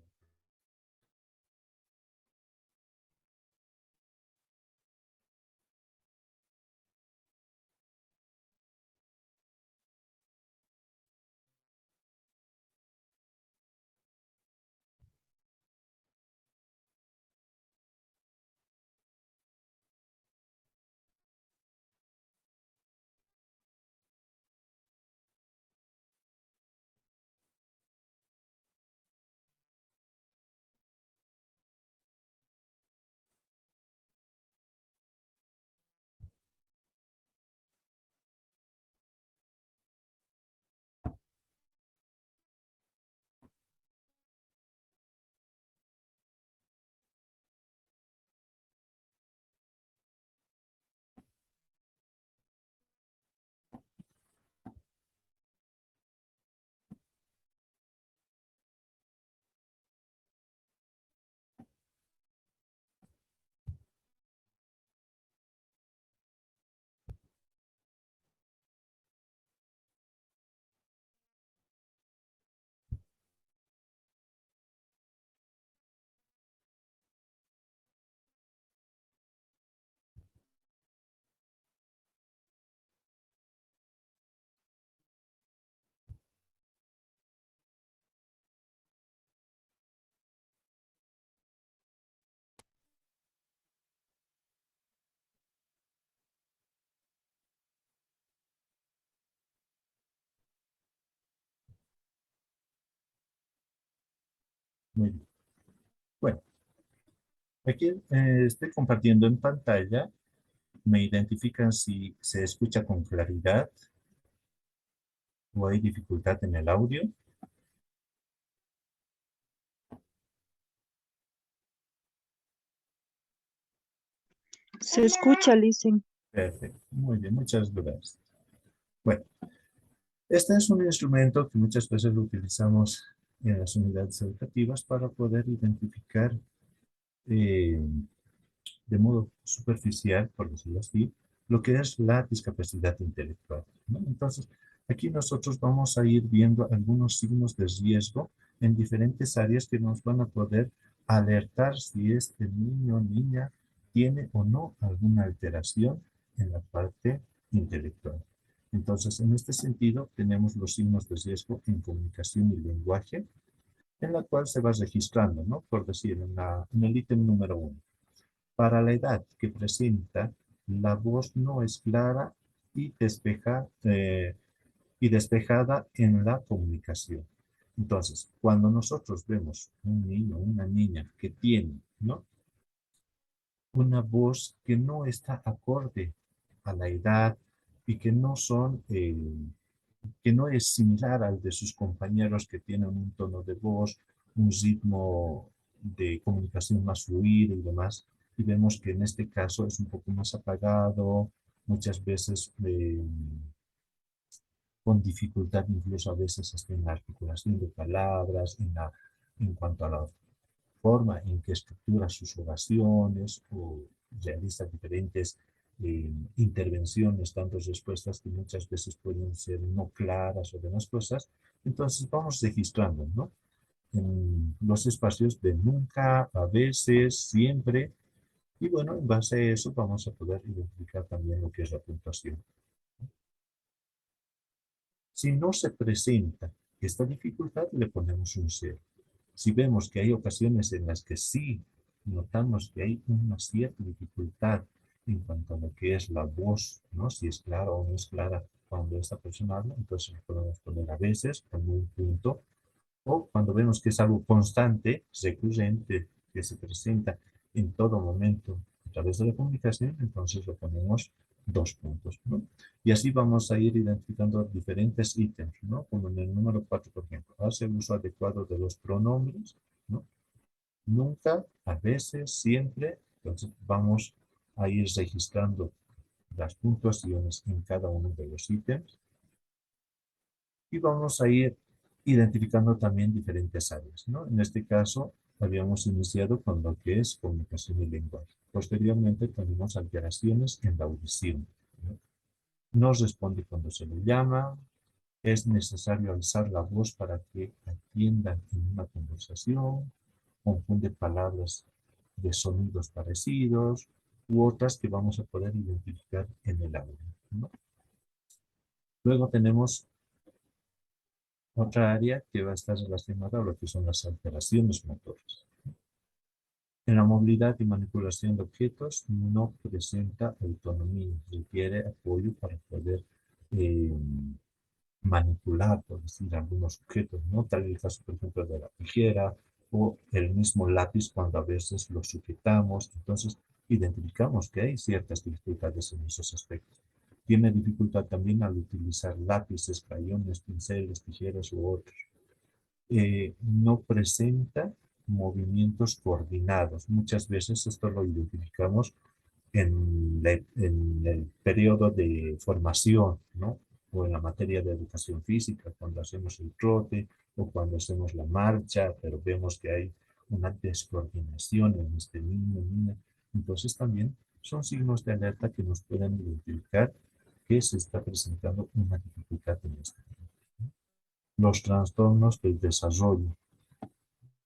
Muy bien. Bueno, aquí estoy compartiendo en pantalla. Me identifican si se escucha con claridad o hay dificultad en el audio. Se escucha, Listen. Perfecto. Muy bien, muchas gracias. Bueno, este es un instrumento que muchas veces lo utilizamos en las unidades educativas para poder identificar eh, de modo superficial, por decirlo así, lo que es la discapacidad intelectual, ¿no? Entonces, aquí nosotros vamos a ir viendo algunos signos de riesgo en diferentes áreas que nos van a poder alertar si este niño o niña tiene o no alguna alteración en la parte intelectual. Entonces, en este sentido, tenemos los signos de riesgo en comunicación y lenguaje, en la cual se va registrando, ¿no? Por decir, en el ítem número 1. Para la edad que presenta, la voz no es clara y, y despejada en la comunicación. Entonces, cuando nosotros vemos un niño o una niña que tiene, ¿no?, una voz que no está acorde a la edad y que no que no es similar al de sus compañeros que tienen un tono de voz, un ritmo de comunicación más fluido y demás, y vemos que en este caso es un poco más apagado, muchas veces con dificultad, incluso a veces hasta en la articulación de palabras, en cuanto a la forma en que estructura sus oraciones o realiza diferentes intervenciones, tanto respuestas que muchas veces pueden ser no claras o demás cosas. Entonces vamos registrando, ¿no? En los espacios de nunca, a veces, siempre. Y bueno, en base a eso vamos a poder identificar también lo que es la puntuación. Si no se presenta esta dificultad, le ponemos un 0. Si vemos que hay ocasiones en las que sí notamos que hay una cierta dificultad en cuanto a lo que es la voz, ¿no? Si es clara o no es clara cuando esta persona habla, entonces le podemos poner a veces con un punto, o cuando vemos que es algo constante, recurrente, que se presenta en todo momento a través de la comunicación, entonces lo ponemos 2 puntos, ¿no? Y así vamos a ir identificando diferentes ítems, ¿no? Como en el número 4, por ejemplo, hace uso adecuado de los pronombres, ¿no? Nunca, a veces, siempre. Entonces vamos a ir registrando las puntuaciones en cada uno de los ítems y vamos a ir identificando también diferentes áreas, ¿no? En este caso, habíamos iniciado con lo que es comunicación y lenguaje. Posteriormente tenemos alteraciones en la audición, ¿no? No responde cuando se le llama, es necesario alzar la voz para que atiendan en una conversación, confunde palabras de sonidos parecidos, u otras que vamos a poder identificar en el audio, ¿no? Luego tenemos otra área que va a estar relacionada a lo que son las alteraciones motoras. En la movilidad y manipulación de objetos no presenta autonomía, requiere apoyo para poder manipular, por decir, algunos objetos, ¿no? Tal el caso, por ejemplo, de la tijera o el mismo lápiz cuando a veces lo sujetamos. Entonces, identificamos que hay ciertas dificultades en esos aspectos. Tiene dificultad también al utilizar lápices, crayones, pinceles, tijeras u otros. No presenta movimientos coordinados. Muchas veces esto lo identificamos en el periodo de formación, ¿no? O en la materia de educación física, cuando hacemos el trote o cuando hacemos la marcha, pero vemos que hay una descoordinación en este niño, niña. Entonces también son signos de alerta que nos pueden identificar que se está presentando una dificultad en este niño. Los trastornos del desarrollo.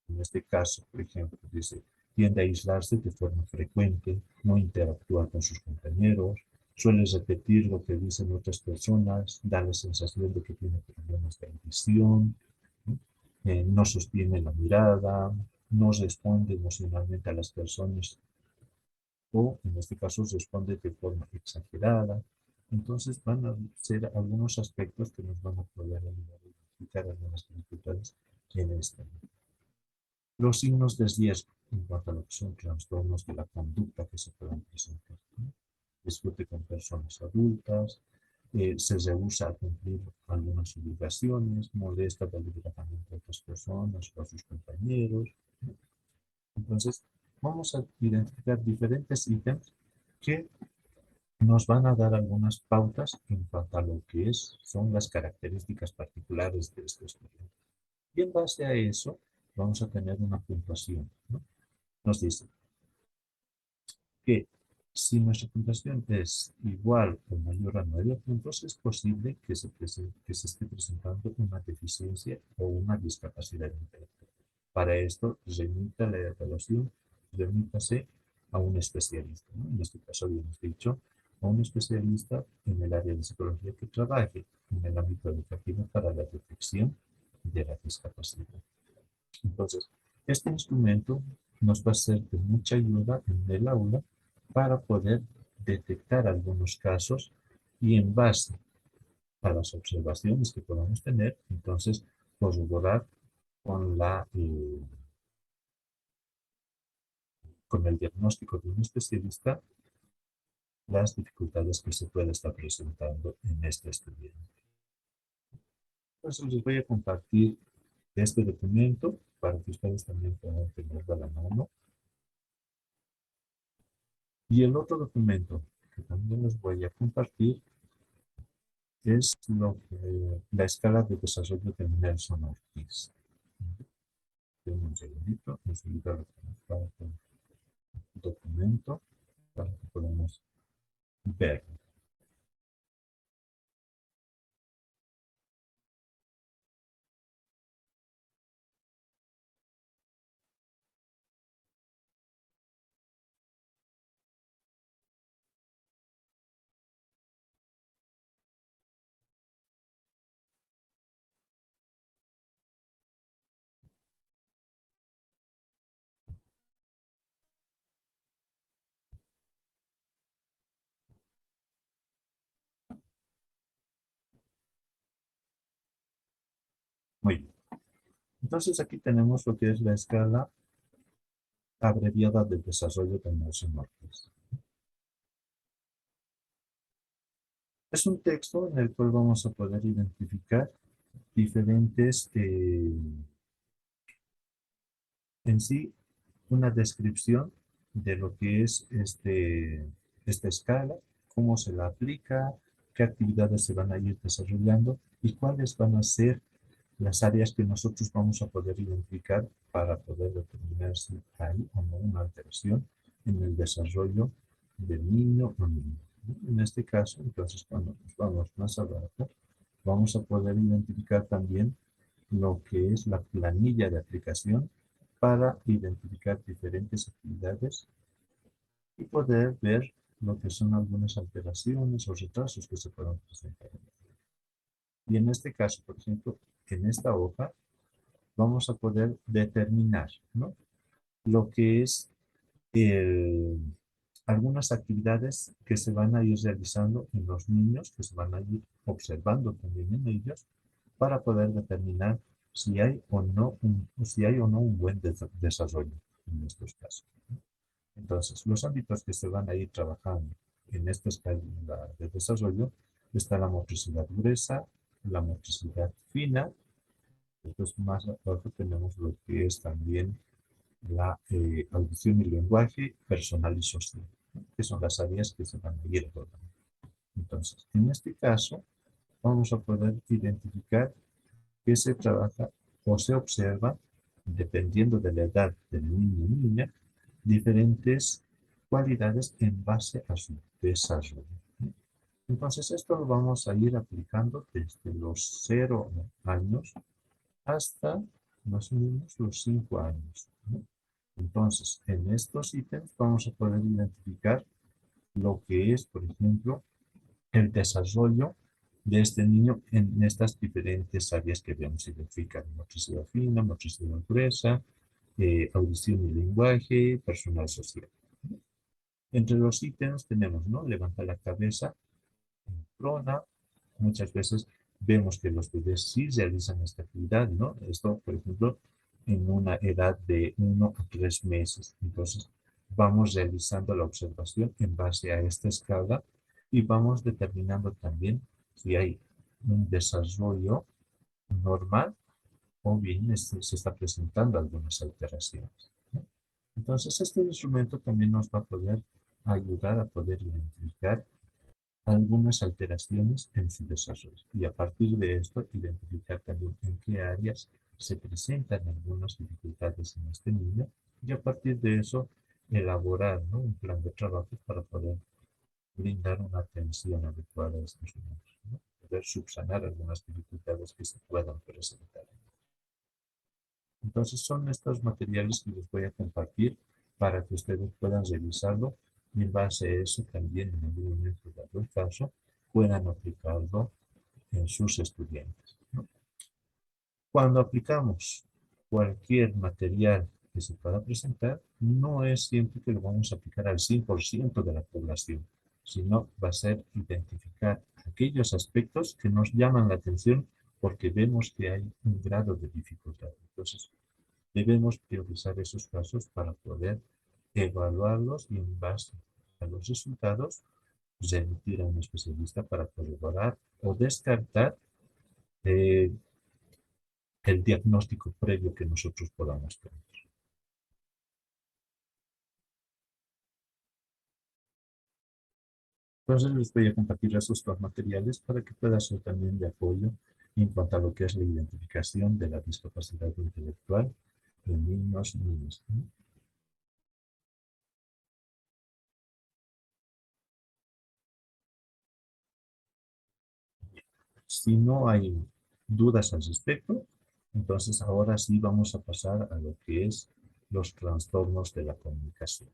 En este caso, por ejemplo, dice, tiende a aislarse de forma frecuente, no interactúa con sus compañeros, suele repetir lo que dicen otras personas, da la sensación de que tiene problemas de audición, ¿no? No sostiene la mirada, no responde emocionalmente a las personas o, en este caso, responde de forma exagerada. Entonces van a ser algunos aspectos que nos van a poder ayudar a identificar algunas dificultades en este momento. Los signos de riesgo en cuanto a lo que son trastornos de la conducta que se pueden presentar, ¿no? Discute con personas adultas, se rehúsa a cumplir algunas obligaciones, molesta deliberadamente a otras personas o a sus compañeros, ¿no? Entonces, vamos a identificar diferentes ítems que nos van a dar algunas pautas en cuanto a lo que son las características particulares de este estudiante. Y en base a eso, vamos a tener una puntuación, ¿no? Nos dice que si nuestra puntuación es igual o mayor a 9 puntos, es posible que se esté presentando una deficiencia o una discapacidad intelectual. Para esto, remita la evaluación, remítase a un especialista, ¿no? En este caso habíamos dicho a un especialista en el área de psicología que trabaje en el ámbito educativo para la detección de la discapacidad. Entonces, este instrumento nos va a ser de mucha ayuda en el aula para poder detectar algunos casos y en base a las observaciones que podamos tener, entonces corroborar con con el diagnóstico de un especialista las dificultades que se puede estar presentando en este estudiante. Entonces les voy a compartir este documento para que ustedes también puedan tenerlo a la mano. Y el otro documento que también les voy a compartir es la escala de desarrollo de Nelson Ortiz. Denme un segundito, enseguida lo conectamos con el documento para que podamos verlo. Muy bien. Entonces aquí tenemos lo que es la escala abreviada del desarrollo de Nelson Marquez. Es un texto en el cual vamos a poder identificar diferentes, en sí, una descripción de lo que es esta escala, cómo se la aplica, qué actividades se van a ir desarrollando y cuáles van a ser las áreas que nosotros vamos a poder identificar para poder determinar si hay o no una alteración en el desarrollo del niño o niña. En este caso, entonces, cuando nos vamos más abajo, vamos a poder identificar también lo que es la planilla de aplicación para identificar diferentes actividades y poder ver lo que son algunas alteraciones o retrasos que se puedan presentar. Y en este caso, por ejemplo, en esta hoja, vamos a poder determinar, ¿no?, lo que es algunas actividades que se van a ir realizando en los niños, que se van a ir observando también en ellos, para poder determinar si hay o no un buen desarrollo en estos casos. Entonces, los ámbitos que se van a ir trabajando en esta escala de desarrollo está la motricidad gruesa, la motricidad fina. Entonces, más abajo tenemos lo que es también la audición y lenguaje personal y social, ¿no?, que son las áreas que se van a ir abordando. Entonces, en este caso, vamos a poder identificar que se trabaja o se observa, dependiendo de la edad del niño o niña, diferentes cualidades en base a su desarrollo. Entonces, esto lo vamos a ir aplicando desde los 0 años hasta más o menos los 5 años, ¿no? Entonces, en estos ítems vamos a poder identificar lo que es, por ejemplo, el desarrollo de este niño en estas diferentes áreas que vamos a identificar: motricidad fina, motricidad gruesa, audición y lenguaje, personal social. Entre los ítems tenemos, ¿no?, levanta la cabeza, prona. Muchas veces vemos que los bebés sí realizan esta actividad, ¿no? Esto, por ejemplo, en una edad de 1 a 3 meses. Entonces, vamos realizando la observación en base a esta escala y vamos determinando también si hay un desarrollo normal o bien se está presentando algunas alteraciones, ¿no? Entonces, este instrumento también nos va a poder ayudar a poder identificar algunas alteraciones en su desarrollo y a partir de esto identificar también en qué áreas se presentan algunas dificultades en este niño y a partir de eso elaborar, ¿no?, un plan de trabajo para poder brindar una atención adecuada a estos niños, ¿no?, poder subsanar algunas dificultades que se puedan presentar. Entonces son estos materiales que les voy a compartir para que ustedes puedan revisarlo y en base a eso también en algún momento dado el caso puedan aplicarlo en sus estudiantes, ¿no? Cuando aplicamos cualquier material que se pueda presentar, no es siempre que lo vamos a aplicar al 100% de la población, sino va a ser identificar aquellos aspectos que nos llaman la atención porque vemos que hay un grado de dificultad. Entonces, debemos priorizar esos casos para poder evaluarlos y en base a los resultados remitir a un especialista para corroborar o descartar el diagnóstico previo que nosotros podamos tener. Entonces les voy a compartir esos dos materiales para que pueda ser también de apoyo en cuanto a lo que es la identificación de la discapacidad intelectual en niños y niñas, ¿no? Si no hay dudas al respecto, entonces ahora sí vamos a pasar a lo que es los trastornos de la comunicación.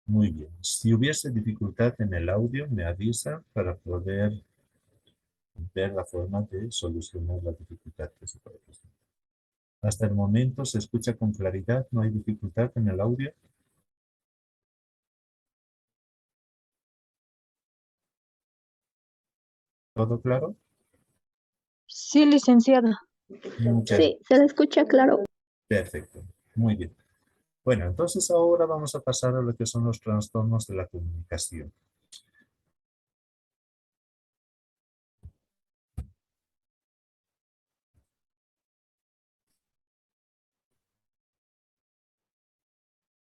Muy bien. Si hubiese dificultad en el audio, me avisa para poder ver la forma de solucionar la dificultad que se puede presentar. Hasta el momento se escucha con claridad, no hay dificultad en el audio. ¿Todo claro? Sí, licenciada. Muchas Sí, se le escucha claro. Perfecto. Muy bien. Bueno, entonces ahora vamos a pasar a lo que son los trastornos de la comunicación.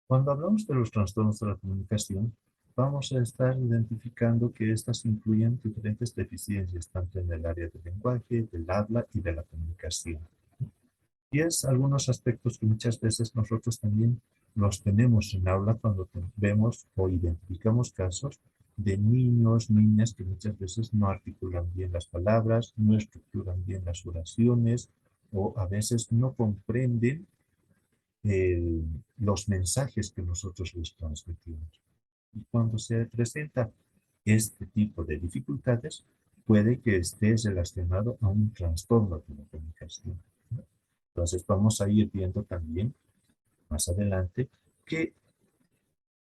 Cuando hablamos de los trastornos de la comunicación, vamos a estar identificando que estas incluyen diferentes deficiencias, tanto en el área del lenguaje, del habla y de la comunicación. Y es algunos aspectos que muchas veces nosotros también los tenemos en aula cuando vemos o identificamos casos de niños, niñas que muchas veces no articulan bien las palabras, no estructuran bien las oraciones o a veces no comprenden los mensajes que nosotros les transmitimos. Y cuando se presenta este tipo de dificultades, puede que esté relacionado a un trastorno de la comunicación, ¿no? Entonces vamos a ir viendo también más adelante que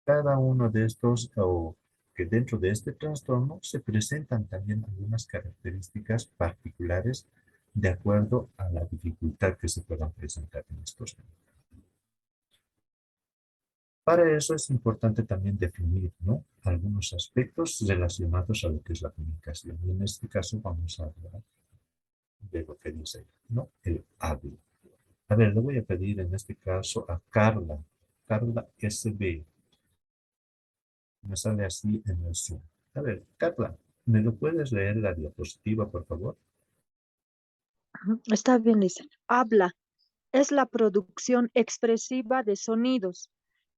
cada uno de estos, o que dentro de este trastorno se presentan también algunas características particulares de acuerdo a la dificultad que se puedan presentar en estos temas. Para eso es importante también definir, ¿no?, algunos aspectos relacionados a lo que es la comunicación. Y en este caso vamos a hablar de lo que dice, ¿no?, el habla. A ver, le voy a pedir en este caso a Carla, Carla SB. Me sale así en el Zoom. A ver, Carla, ¿me lo puedes leer la diapositiva, por favor? Está bien, Lisa. Habla es la producción expresiva de sonidos.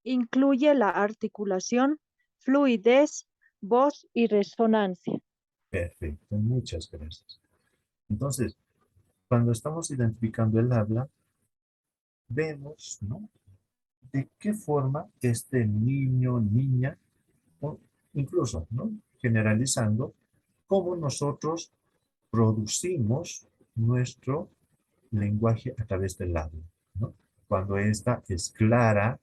Incluye la articulación, fluidez, voz y resonancia. Perfecto, muchas gracias. Entonces, cuando estamos identificando el habla, vemos, ¿no?, de qué forma este niño, niña, o incluso, ¿no?, generalizando, cómo nosotros producimos nuestro lenguaje a través del habla, ¿no? Cuando esta es clara,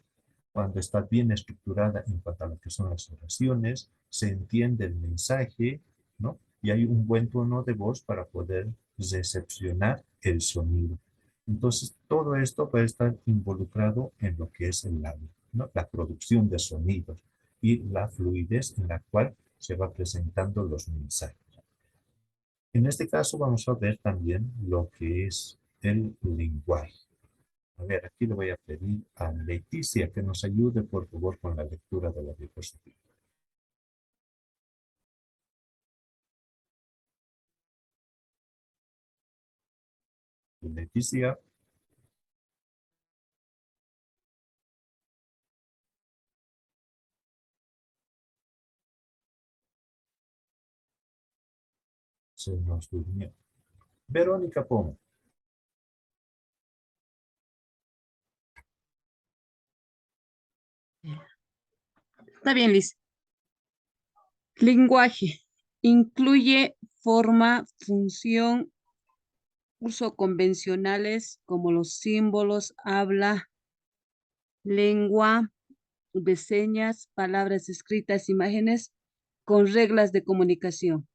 cuando está bien estructurada en cuanto a lo que son las oraciones, se entiende el mensaje, ¿no? Y hay un buen tono de voz para poder recepcionar el sonido. Entonces, todo esto puede estar involucrado en lo que es el habla, ¿no?, la producción de sonidos y la fluidez en la cual se va presentando los mensajes. En este caso vamos a ver también lo que es el lenguaje. A ver, aquí le voy a pedir a Leticia que nos ayude, por favor, con la lectura de la diapositiva. Leticia, se nos durmió. Verónica Poma. Está bien, Liz. Lenguaje. Incluye forma, función, uso convencionales como los símbolos, habla, lengua de señas, palabras escritas, imágenes, con reglas de comunicación.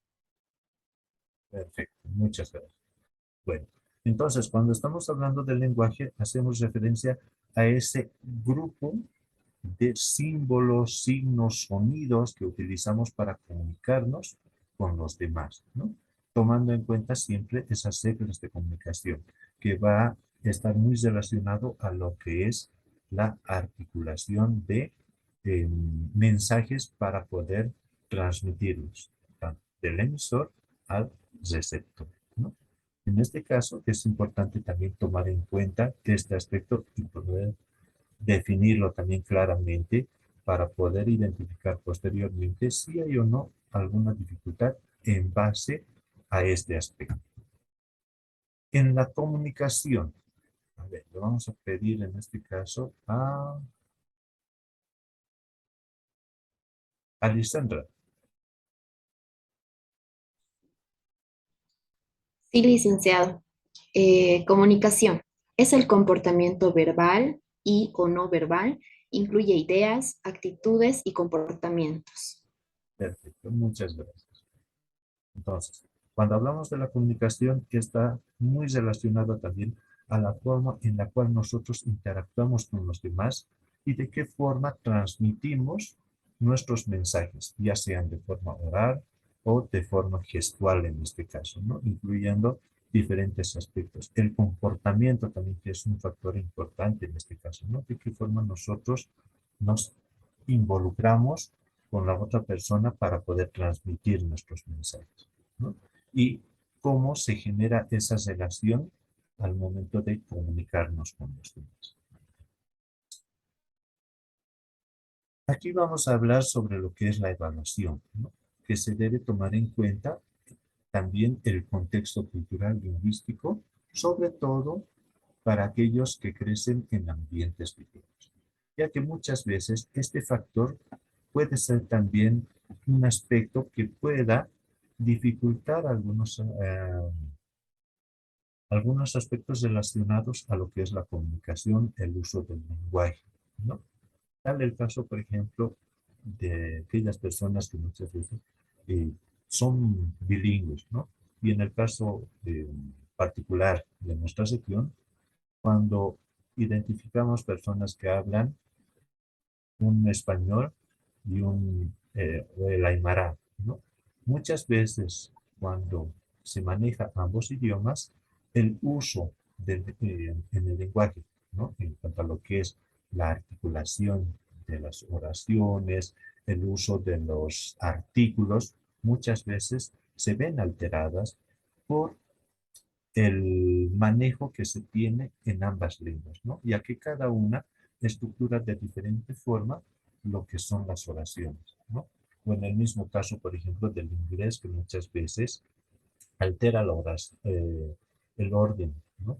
Perfecto, muchas gracias. Bueno, entonces cuando estamos hablando del lenguaje, hacemos referencia a ese grupo de símbolos, signos, sonidos que utilizamos para comunicarnos con los demás, ¿no? Tomando en cuenta siempre esas reglas de comunicación, que va a estar muy relacionado a lo que es la articulación de mensajes para poder transmitirlos, tanto del emisor al receptor, ¿no? En este caso es importante también tomar en cuenta este aspecto y poder definirlo también claramente para poder identificar posteriormente si hay o no alguna dificultad en base a este aspecto. En la comunicación, a ver, le vamos a pedir en este caso a Alessandra. Sí, licenciado. Comunicación es el comportamiento verbal y o no verbal, incluye ideas, actitudes y comportamientos. Perfecto, muchas gracias. Entonces, cuando hablamos de la comunicación, está muy relacionada también a la forma en la cual nosotros interactuamos con los demás y de qué forma transmitimos nuestros mensajes, ya sean de forma oral o de forma gestual en este caso, ¿no? Incluyendo diferentes aspectos. El comportamiento también, que es un factor importante en este caso, ¿no? De qué forma nosotros nos involucramos con la otra persona para poder transmitir nuestros mensajes, ¿no? Y cómo se genera esa relación al momento de comunicarnos con los demás. Aquí vamos a hablar sobre lo que es la evaluación, ¿no? Que se debe tomar en cuenta también el contexto cultural lingüístico, sobre todo para aquellos que crecen en ambientes bilingües, ya que muchas veces este factor puede ser también un aspecto que pueda dificultar algunos aspectos relacionados a lo que es la comunicación, el uso del lenguaje, ¿no? Tal el caso, por ejemplo, de aquellas personas que muchas veces son bilingües, ¿no? Y en el caso particular de nuestra región, cuando identificamos personas que hablan un español y o el aymara, ¿no? Muchas veces cuando se maneja ambos idiomas, el uso en el lenguaje, ¿no? En cuanto a lo que es la articulación de las oraciones, el uso de los artículos, muchas veces se ven alteradas por el manejo que se tiene en ambas lenguas, ¿no? Ya que cada una estructura de diferente forma lo que son las oraciones, ¿no? O en el mismo caso, por ejemplo, del inglés, que muchas veces altera el orden, ¿no?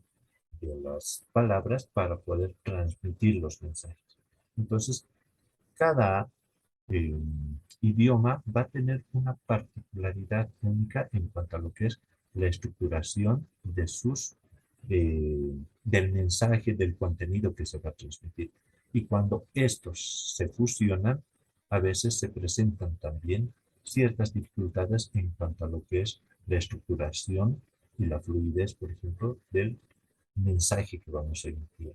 De las palabras para poder transmitir los mensajes. Entonces, cada idioma va a tener una particularidad única en cuanto a lo que es la estructuración de del mensaje, del contenido que se va a transmitir. Y cuando estos se fusionan, a veces se presentan también ciertas dificultades en cuanto a lo que es la estructuración y la fluidez, por ejemplo, del mensaje que vamos a emitir,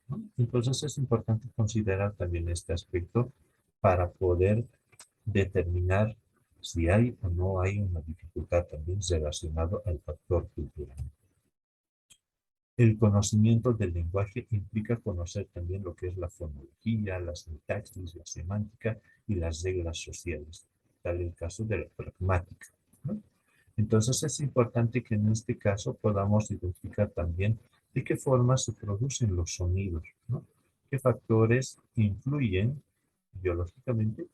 ¿no? Entonces es importante considerar también este aspecto para poder determinar si hay o no hay una dificultad también relacionado al factor cultural. El conocimiento del lenguaje implica conocer también lo que es la fonología, la sintaxis, la semántica y las reglas sociales, tal el caso de la pragmática, ¿no? Entonces es importante que en este caso podamos identificar también de qué forma se producen los sonidos, ¿no? Qué factores influyen biológicamente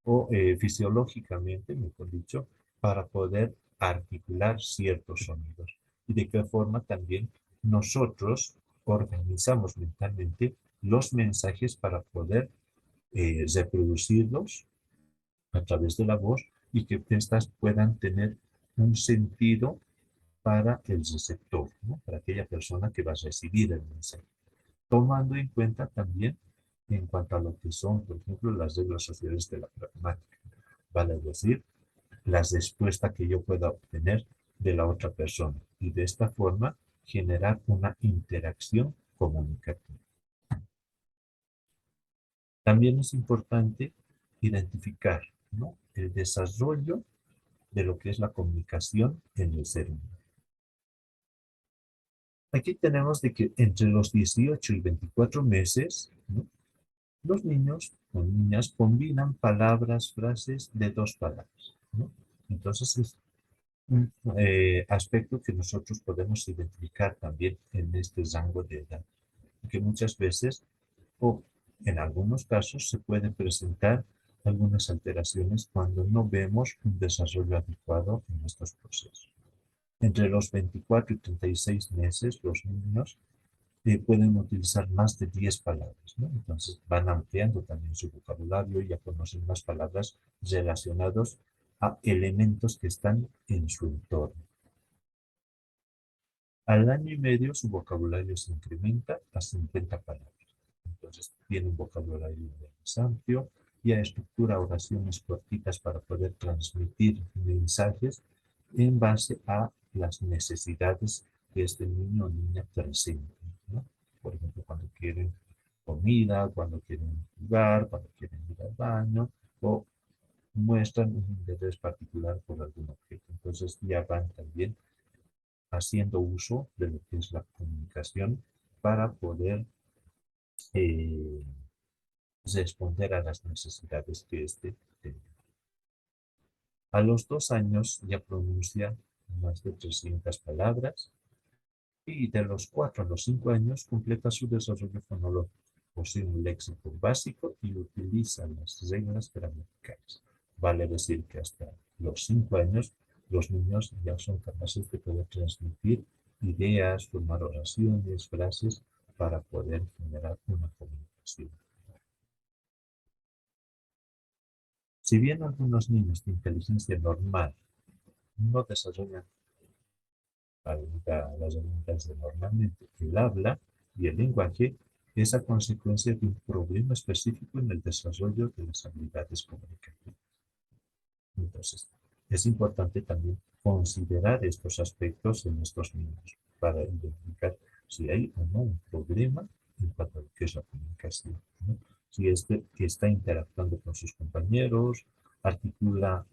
o fisiológicamente, mejor dicho, para poder articular ciertos sonidos. Y de qué forma también nosotros organizamos mentalmente los mensajes para poder reproducirlos a través de la voz y que éstas puedan tener un sentido para el receptor, ¿no? Para aquella persona que va a recibir el mensaje. Tomando en cuenta también en cuanto a lo que son, por ejemplo, las reglas sociales de la pragmática. Vale decir, la respuesta que yo pueda obtener de la otra persona y de esta forma generar una interacción comunicativa. También es importante identificar, ¿no?, el desarrollo de lo que es la comunicación en el ser humano. Aquí tenemos de que entre los 18 y 24 meses, ¿no?, los niños o niñas combinan palabras, frases de dos palabras, ¿no? Entonces es un aspecto que nosotros podemos identificar también en este rango de edad, que muchas veces o en algunos casos se pueden presentar algunas alteraciones cuando no vemos un desarrollo adecuado en estos procesos. Entre los 24 y 36 meses, los niños pueden utilizar más de 10 palabras, ¿no? Entonces van ampliando también su vocabulario y ya conocen más palabras relacionadas a elementos que están en su entorno. Al año y medio su vocabulario se incrementa a 50 palabras. Entonces tiene un vocabulario más amplio y estructura oraciones cortitas para poder transmitir mensajes en base a las necesidades que este niño o niña presenta, ¿no? Por ejemplo, cuando quieren comida, cuando quieren jugar, cuando quieren ir al baño o muestran un interés particular por algún objeto. Entonces ya van también haciendo uso de lo que es la comunicación para poder responder a las necesidades que éste tenga. A los 2 años ya pronuncia más de 300 palabras y de los 4 a los 5 años completa su desarrollo fonológico. Posee un léxico básico y utiliza las reglas gramaticales. Vale decir que hasta los 5 años los niños ya son capaces de poder transmitir ideas, formar oraciones, frases para poder generar una comunicación. Si bien algunos niños de inteligencia normal no desarrollan las habilidades de normalmente el habla y el lenguaje, es a consecuencia de un problema específico en el desarrollo de las habilidades comunicativas. Entonces, es importante también considerar estos aspectos en estos niños para identificar si hay o no un problema en cuanto a lo que es la comunicación, ¿no? Si que está interactuando con sus compañeros, articula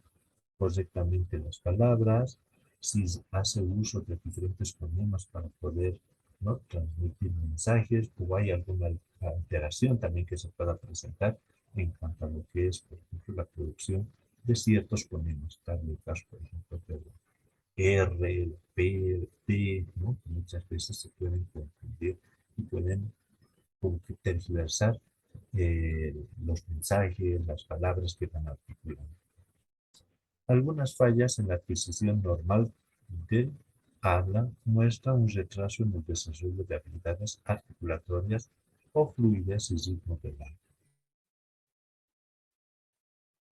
correctamente las palabras, si hace uso de diferentes fonemas para poder, ¿no?, transmitir mensajes, o hay alguna alteración también que se pueda presentar en cuanto a lo que es, por ejemplo, la producción de ciertos fonemas, tal el caso, por ejemplo, de R, el P, T, ¿no?, que muchas veces se pueden confundir y pueden tergiversar los mensajes, las palabras que van articulando. Algunas fallas en la adquisición normal del habla muestran un retraso en el desarrollo de habilidades articulatorias o fluidez y ritmo del habla.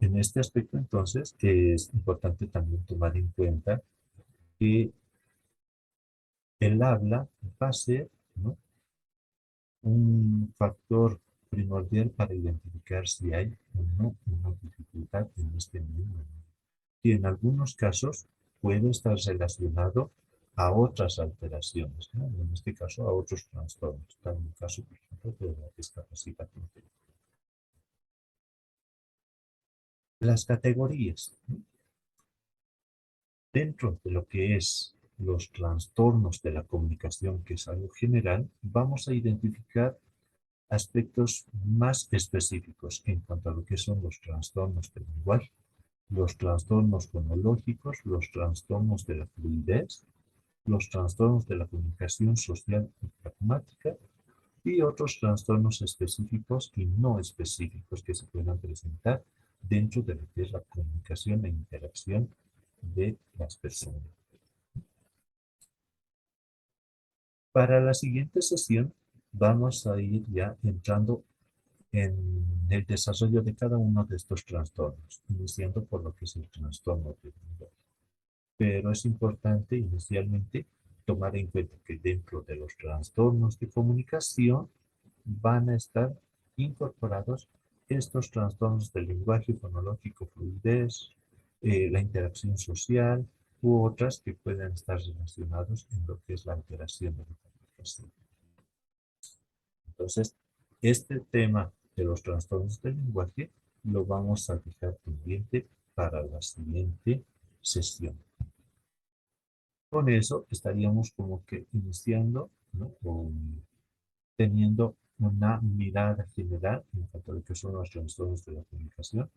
En este aspecto, entonces, es importante también tomar en cuenta que el habla va a ser, ¿no?, un factor primordial para identificar si hay o no una dificultad en este niño, y en algunos casos puede estar relacionado a otras alteraciones, ¿no?, en este caso a otros trastornos, tal en el caso, por ejemplo, de la discapacidad intelectual. Las categorías, ¿no?, dentro de lo que es los trastornos de la comunicación, que es algo general, vamos a identificar aspectos más específicos en cuanto a lo que son los trastornos del lenguaje, los trastornos fonológicos, los trastornos de la fluidez, los trastornos de la comunicación social y pragmática y otros trastornos específicos y no específicos que se puedan presentar dentro de lo que es la comunicación e interacción de las personas. Para la siguiente sesión vamos a ir ya entrando en el desarrollo de cada uno de estos trastornos, iniciando por lo que es el trastorno del lenguaje. Pero es importante inicialmente tomar en cuenta que dentro de los trastornos de comunicación van a estar incorporados estos trastornos del lenguaje fonológico, fluidez, la interacción social u otras que puedan estar relacionados en lo que es la alteración de la comunicación. Entonces, este tema de los trastornos del lenguaje lo vamos a dejar pendiente para la siguiente sesión. Con eso estaríamos como que iniciando, ¿no? Teniendo una mirada general en cuanto a lo que son los trastornos de la comunicación,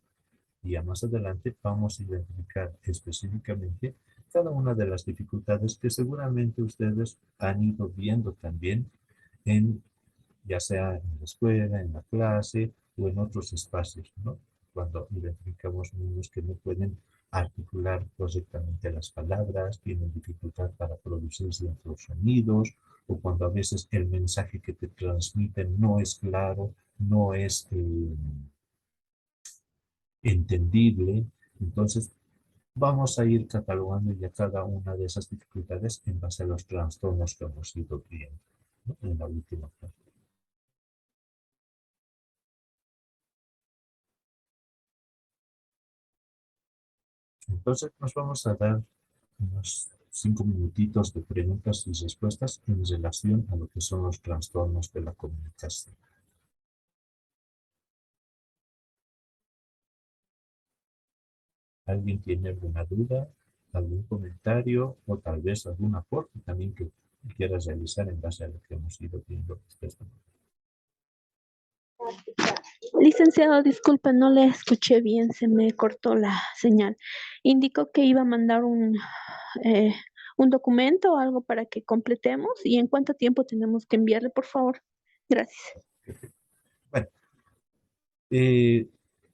y ya más adelante vamos a identificar específicamente cada una de las dificultades que seguramente ustedes han ido viendo también en, ya sea en la escuela, en la clase o en otros espacios, ¿no? Cuando identificamos niños que no pueden articular correctamente las palabras, tienen dificultad para producir ciertos sonidos, o cuando a veces el mensaje que te transmiten no es claro, no es entendible. Entonces, vamos a ir catalogando ya cada una de esas dificultades en base a los trastornos que hemos ido viendo, ¿no? En la última parte. Entonces, nos vamos a dar unos 5 minutitos de preguntas y respuestas en relación a lo que son los trastornos de la comunicación. ¿Alguien tiene alguna duda, algún comentario o tal vez algún aporte también que quieras realizar en base a lo que hemos ido viendo esta noche? Licenciado, disculpe, no le escuché bien, se me cortó la señal. Indicó que iba a mandar un documento o algo para que completemos y en cuánto tiempo tenemos que enviarle, por favor. Gracias. Bueno,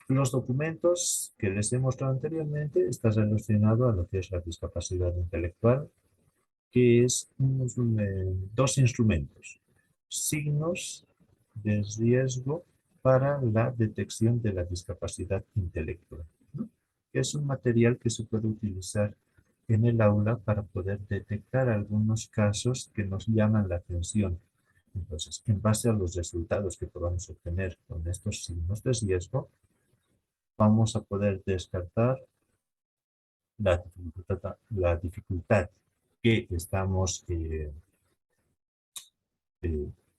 los documentos que les he mostrado anteriormente están relacionados a lo que es la discapacidad intelectual, que es dos instrumentos: signos de riesgo para la detección de la discapacidad intelectual, ¿no? Es un material que se puede utilizar en el aula para poder detectar algunos casos que nos llaman la atención. Entonces, en base a los resultados que podamos obtener con estos signos de riesgo, vamos a poder descartar la dificultad que estamos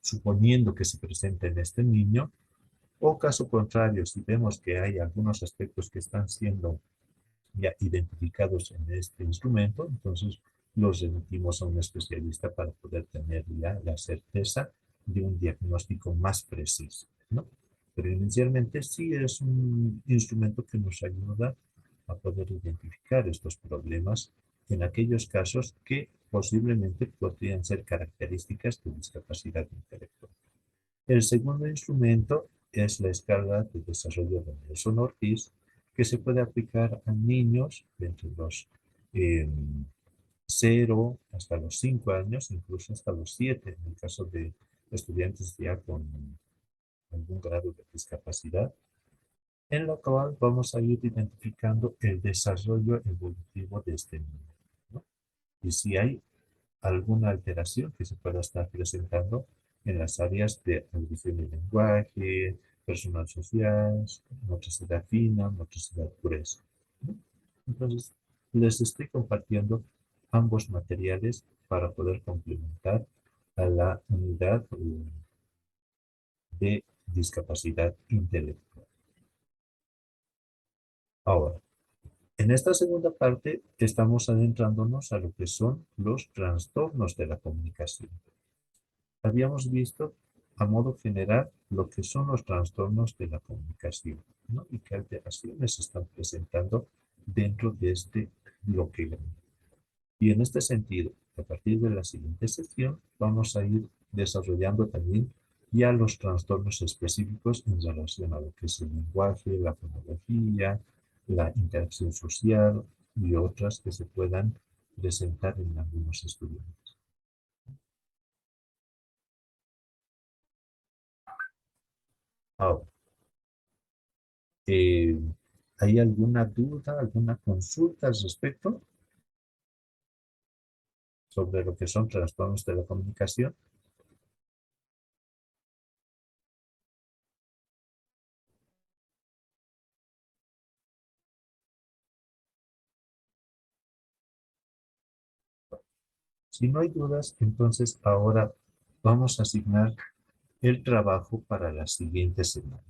suponiendo que se presenta en este niño, o caso contrario, si vemos que hay algunos aspectos que están siendo ya identificados en este instrumento, entonces los remitimos a un especialista para poder tener ya la certeza de un diagnóstico más preciso, ¿no? Pero inicialmente sí es un instrumento que nos ayuda a poder identificar estos problemas en aquellos casos que posiblemente podrían ser características de discapacidad intelectual. El segundo instrumento es la escala de desarrollo de Nelson-Ortiz, que se puede aplicar a niños entre los 0 hasta los 5 años, incluso hasta los 7, en el caso de estudiantes ya con algún grado de discapacidad, en la cual vamos a ir identificando el desarrollo evolutivo de este niño, ¿no? Y si hay alguna alteración que se pueda estar presentando en las áreas de audición y lenguaje, personal social, motricidad fina, motricidad gruesa, ¿no? Entonces, les estoy compartiendo ambos materiales para poder complementar a la unidad de discapacidad intelectual. Ahora, en esta segunda parte estamos adentrándonos a lo que son los trastornos de la comunicación. Habíamos visto a modo general lo que son los trastornos de la comunicación, ¿no? Y qué alteraciones se están presentando dentro de este bloque. Y en este sentido, a partir de la siguiente sección, vamos a ir desarrollando también ya los trastornos específicos en relación a lo que es el lenguaje, la fonología, la interacción social y otras que se puedan presentar en algunos estudiantes. Ahora, eh, ¿hay alguna duda, alguna consulta al respecto sobre lo que son trastornos de la comunicación? Si no hay dudas, entonces ahora vamos a asignar el trabajo para la siguiente semana.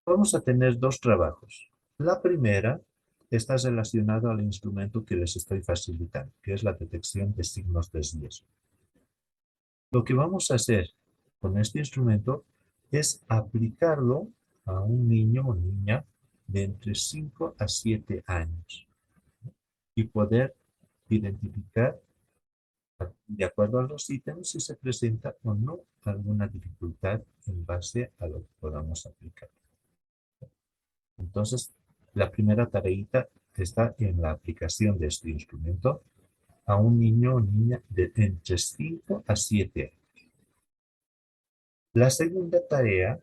Vamos a tener dos trabajos. La primera está relacionada al instrumento que les estoy facilitando, que es la detección de signos de riesgo. Lo que vamos a hacer con este instrumento es aplicarlo a un niño o niña de entre 5 a 7 años y poder identificar, de acuerdo a los ítems, si se presenta o no alguna dificultad en base a lo que podamos aplicar. Entonces, la primera tareita está en la aplicación de este instrumento a un niño o niña de entre 5 a 7 años. La segunda tarea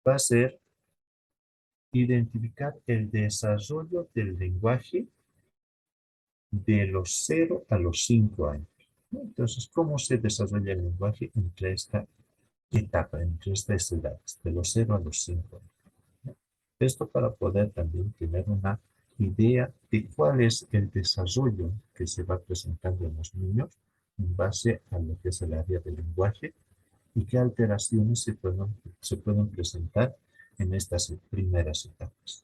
va a ser identificar el desarrollo del lenguaje de los 0 a los 5 años. Entonces, ¿cómo se desarrolla el lenguaje entre esta etapa, entre estas edades, de los 0 a los 5 años? Esto para poder también tener una idea de cuál es el desarrollo que se va presentando en los niños en base a lo que es el área del lenguaje y qué alteraciones se pueden presentar en estas primeras etapas.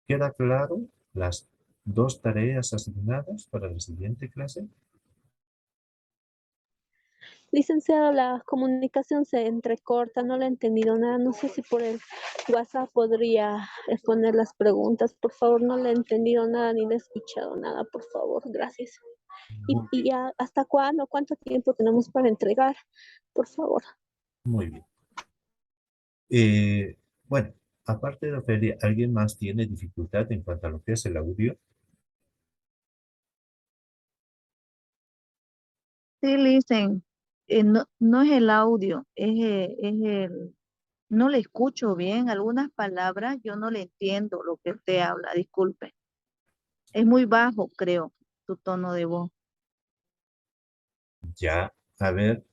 ¿Queda claro las dos tareas asignadas para la siguiente clase? Licenciado, la comunicación se entrecorta, no le he entendido nada. No sé si por el WhatsApp podría exponer las preguntas. Por favor, no le he entendido nada ni le he escuchado nada, por favor. Gracias. Y ya, ¿hasta cuándo? ¿Cuánto tiempo tenemos para entregar? Por favor. Muy bien. Bueno, aparte de Ofelia, ¿alguien más tiene dificultad en cuanto a lo que es el audio? Sí, listen, no es el audio, no le escucho bien algunas palabras, yo no le entiendo lo que usted habla, disculpe. Es muy bajo, creo, tu tono de voz. Ya, a ver,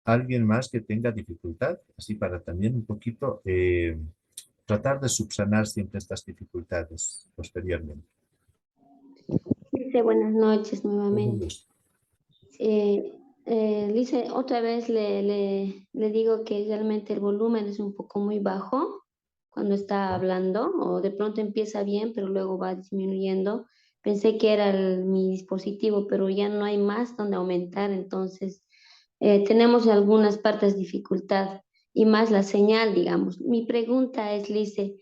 ¿alguien más que tenga dificultad? Así para también un poquito tratar de subsanar siempre estas dificultades posteriormente. Dice, buenas noches nuevamente. Buenas. Lice, otra vez le digo que realmente el volumen es un poco muy bajo cuando está hablando, o de pronto empieza bien, pero luego va disminuyendo. Pensé que era mi dispositivo, pero ya no hay más donde aumentar, entonces tenemos en algunas partes dificultad y más la señal, digamos. Mi pregunta es, Lice,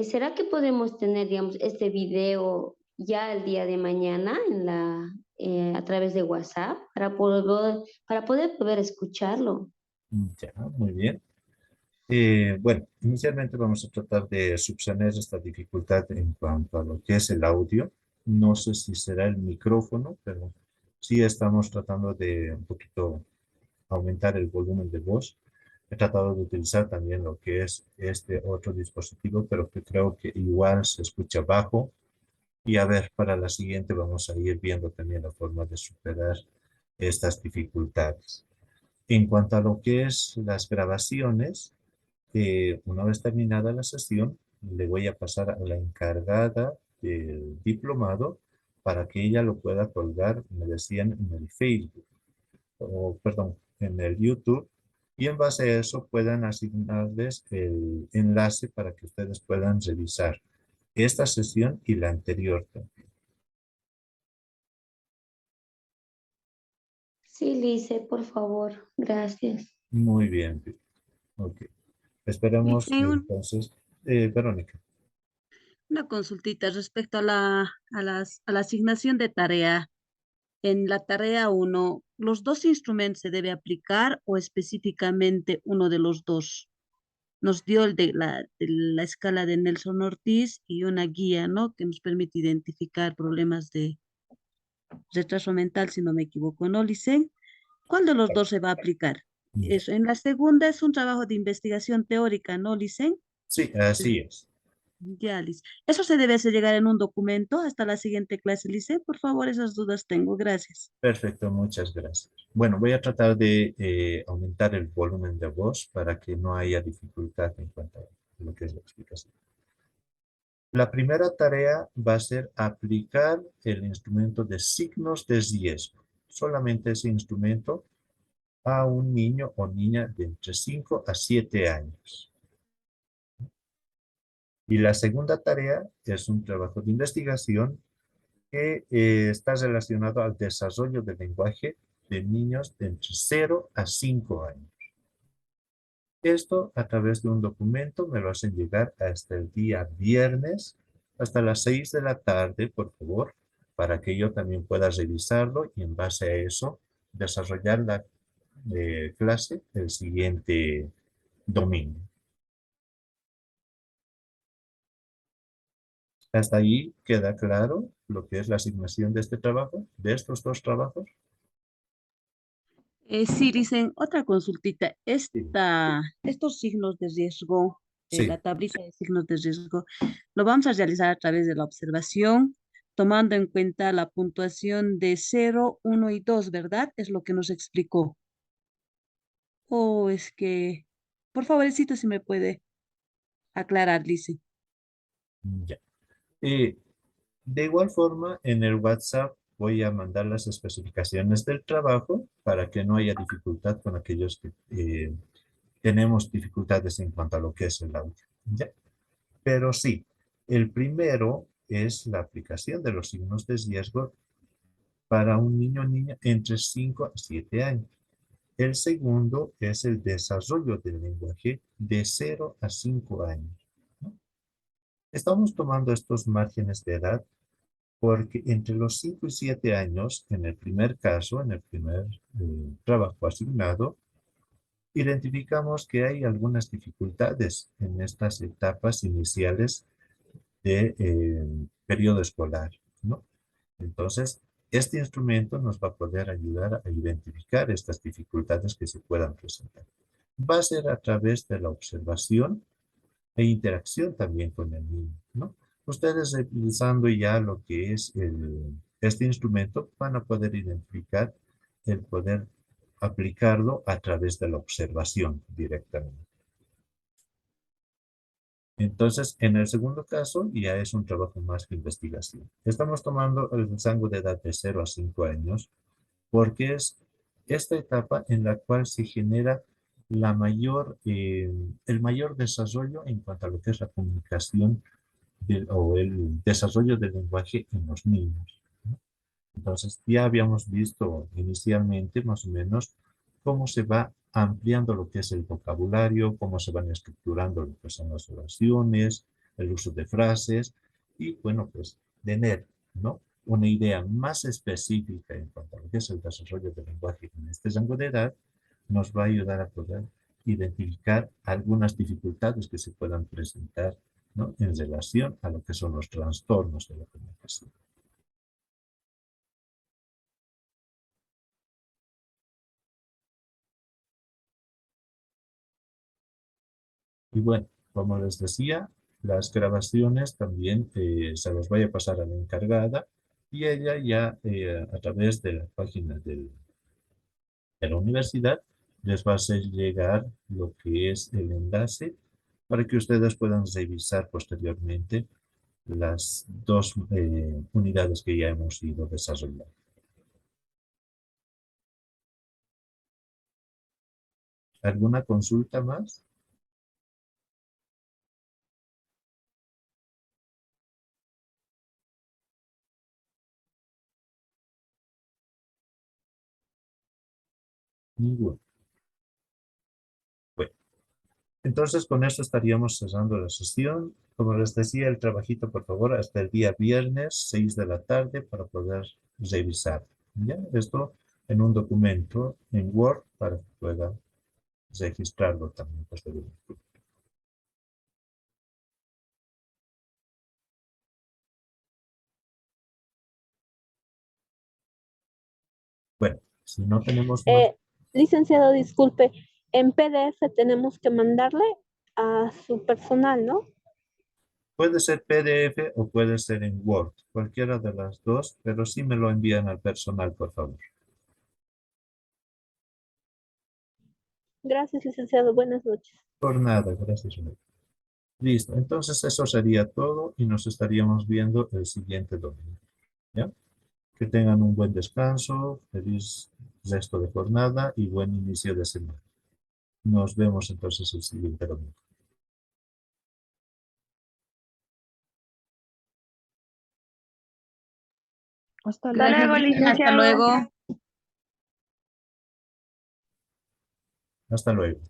¿será que podemos tener, digamos, este video ya el día de mañana a través de WhatsApp para poder escucharlo? Ya, muy bien. Bueno, inicialmente vamos a tratar de subsanar esta dificultad en cuanto a lo que es el audio. No sé si será el micrófono, pero sí estamos tratando de un poquito aumentar el volumen de voz. He tratado de utilizar también lo que es este otro dispositivo, pero que creo que igual se escucha bajo. Y a ver, para la siguiente vamos a ir viendo también la forma de superar estas dificultades. En cuanto a lo que es las grabaciones, una vez terminada la sesión, le voy a pasar a la encargada del diplomado para que ella lo pueda colgar, me decían, en el Facebook, o perdón, en el YouTube, y en base a eso puedan asignarles el enlace para que ustedes puedan revisar esta sesión y la anterior también. Sí, Lice, por favor, gracias. Muy bien, ok. Esperamos Dice entonces, Verónica. una consultita respecto a a la asignación de tarea. En la tarea 1, ¿los dos instrumentos se debe aplicar o específicamente uno de los dos? Nos dio el de la escala de Nelson Ortiz y una guía, ¿no? Que nos permite identificar problemas de retraso mental, si no me equivoco, ¿no, Licen? ¿Cuál de los dos se va a aplicar? Ya. Eso. En la segunda es un trabajo de investigación teórica, ¿no, Licen? Sí, así es. Ya, Liz. Eso se debe hacer llegar en un documento hasta la siguiente clase, Lice. Por favor, esas dudas tengo. Gracias. Perfecto, muchas gracias. Bueno, voy a tratar de aumentar el volumen de voz para que no haya dificultad en cuanto a lo que es la explicación. La primera tarea va a ser aplicar el instrumento de signos de riesgo. Solamente ese instrumento a un niño o niña de entre 5 a 7 años. Y la segunda tarea es un trabajo de investigación que está relacionado al desarrollo del lenguaje de niños de entre 0 a 5 años. Esto a través de un documento me lo hacen llegar hasta el día viernes, hasta las 6 de la tarde, por favor, para que yo también pueda revisarlo y en base a eso desarrollar la clase el siguiente domingo. Hasta ahí queda claro lo que es la asignación de este trabajo, de estos dos trabajos. Sí, dicen, otra consultita. Sí. Estos signos de riesgo, Sí. la tablita de signos de riesgo, lo vamos a realizar a través de la observación, tomando en cuenta la puntuación de 0, 1 y 2, ¿verdad? Es lo que nos explicó. O es que, por favorcito, si me puede aclarar, Lice. Ya. De igual forma, en el WhatsApp voy a mandar las especificaciones del trabajo para que no haya dificultad con aquellos que tenemos dificultades en cuanto a lo que es el audio. ¿Ya? Pero sí, el primero es la aplicación de los signos de riesgo para un niño o niña entre 5 a 7 años. El segundo es el desarrollo del lenguaje de 0 a 5 años. ¿No? Estamos tomando estos márgenes de edad porque entre los 5 y 7 años, en el primer caso, en el primer trabajo asignado, identificamos que hay algunas dificultades en estas etapas iniciales de periodo escolar, ¿no? Entonces, este instrumento nos va a poder ayudar a identificar estas dificultades que se puedan presentar. Va a ser a través de la observación e interacción también con el niño, ¿no? Ustedes utilizando ya lo que es este instrumento van a poder identificar el poder aplicarlo a través de la observación directamente. Entonces, en el segundo caso, ya es un trabajo más de investigación. Estamos tomando el rango de edad de 0 a 5 años porque es esta etapa en la cual se genera el mayor desarrollo en cuanto a lo que es la comunicación o el desarrollo del lenguaje en los niños, ¿no? Entonces, ya habíamos visto inicialmente más o menos cómo se va ampliando lo que es el vocabulario, cómo se van estructurando lo que son las oraciones, el uso de frases y, bueno, pues tener, ¿no?, una idea más específica en cuanto a lo que es el desarrollo del lenguaje en este rango de edad, nos va a ayudar a poder identificar algunas dificultades que se puedan presentar, ¿no?, en relación a lo que son los trastornos de la comunicación. Y bueno, como les decía, las grabaciones también se las voy a pasar a la encargada y ella ya a través de la página de la universidad les va a hacer llegar lo que es el enlace para que ustedes puedan revisar posteriormente las dos unidades que ya hemos ido desarrollando. ¿Alguna consulta más? Ninguna. Bueno, entonces con esto estaríamos cerrando la sesión. Como les decía, el trabajito, por favor, hasta el día viernes, 6 de la tarde, para poder revisar. ¿Ya? Esto en un documento en Word para que puedan registrarlo también posteriormente. Bueno, Si no tenemos más, Licenciado, disculpe, en PDF tenemos que mandarle a su personal, ¿no? puede ser PDF o puede ser en Word, cualquiera de las dos, pero sí me lo envían al personal, por favor. Gracias, licenciado. Buenas noches. Por nada, gracias. Listo, entonces eso sería todo y nos estaríamos viendo el siguiente domingo. ¿Ya? Que tengan un buen descanso, feliz resto de jornada y buen inicio de semana. Nos vemos entonces el siguiente domingo. Hasta Hasta luego. luego, Hasta licenciado. luego. Hasta luego.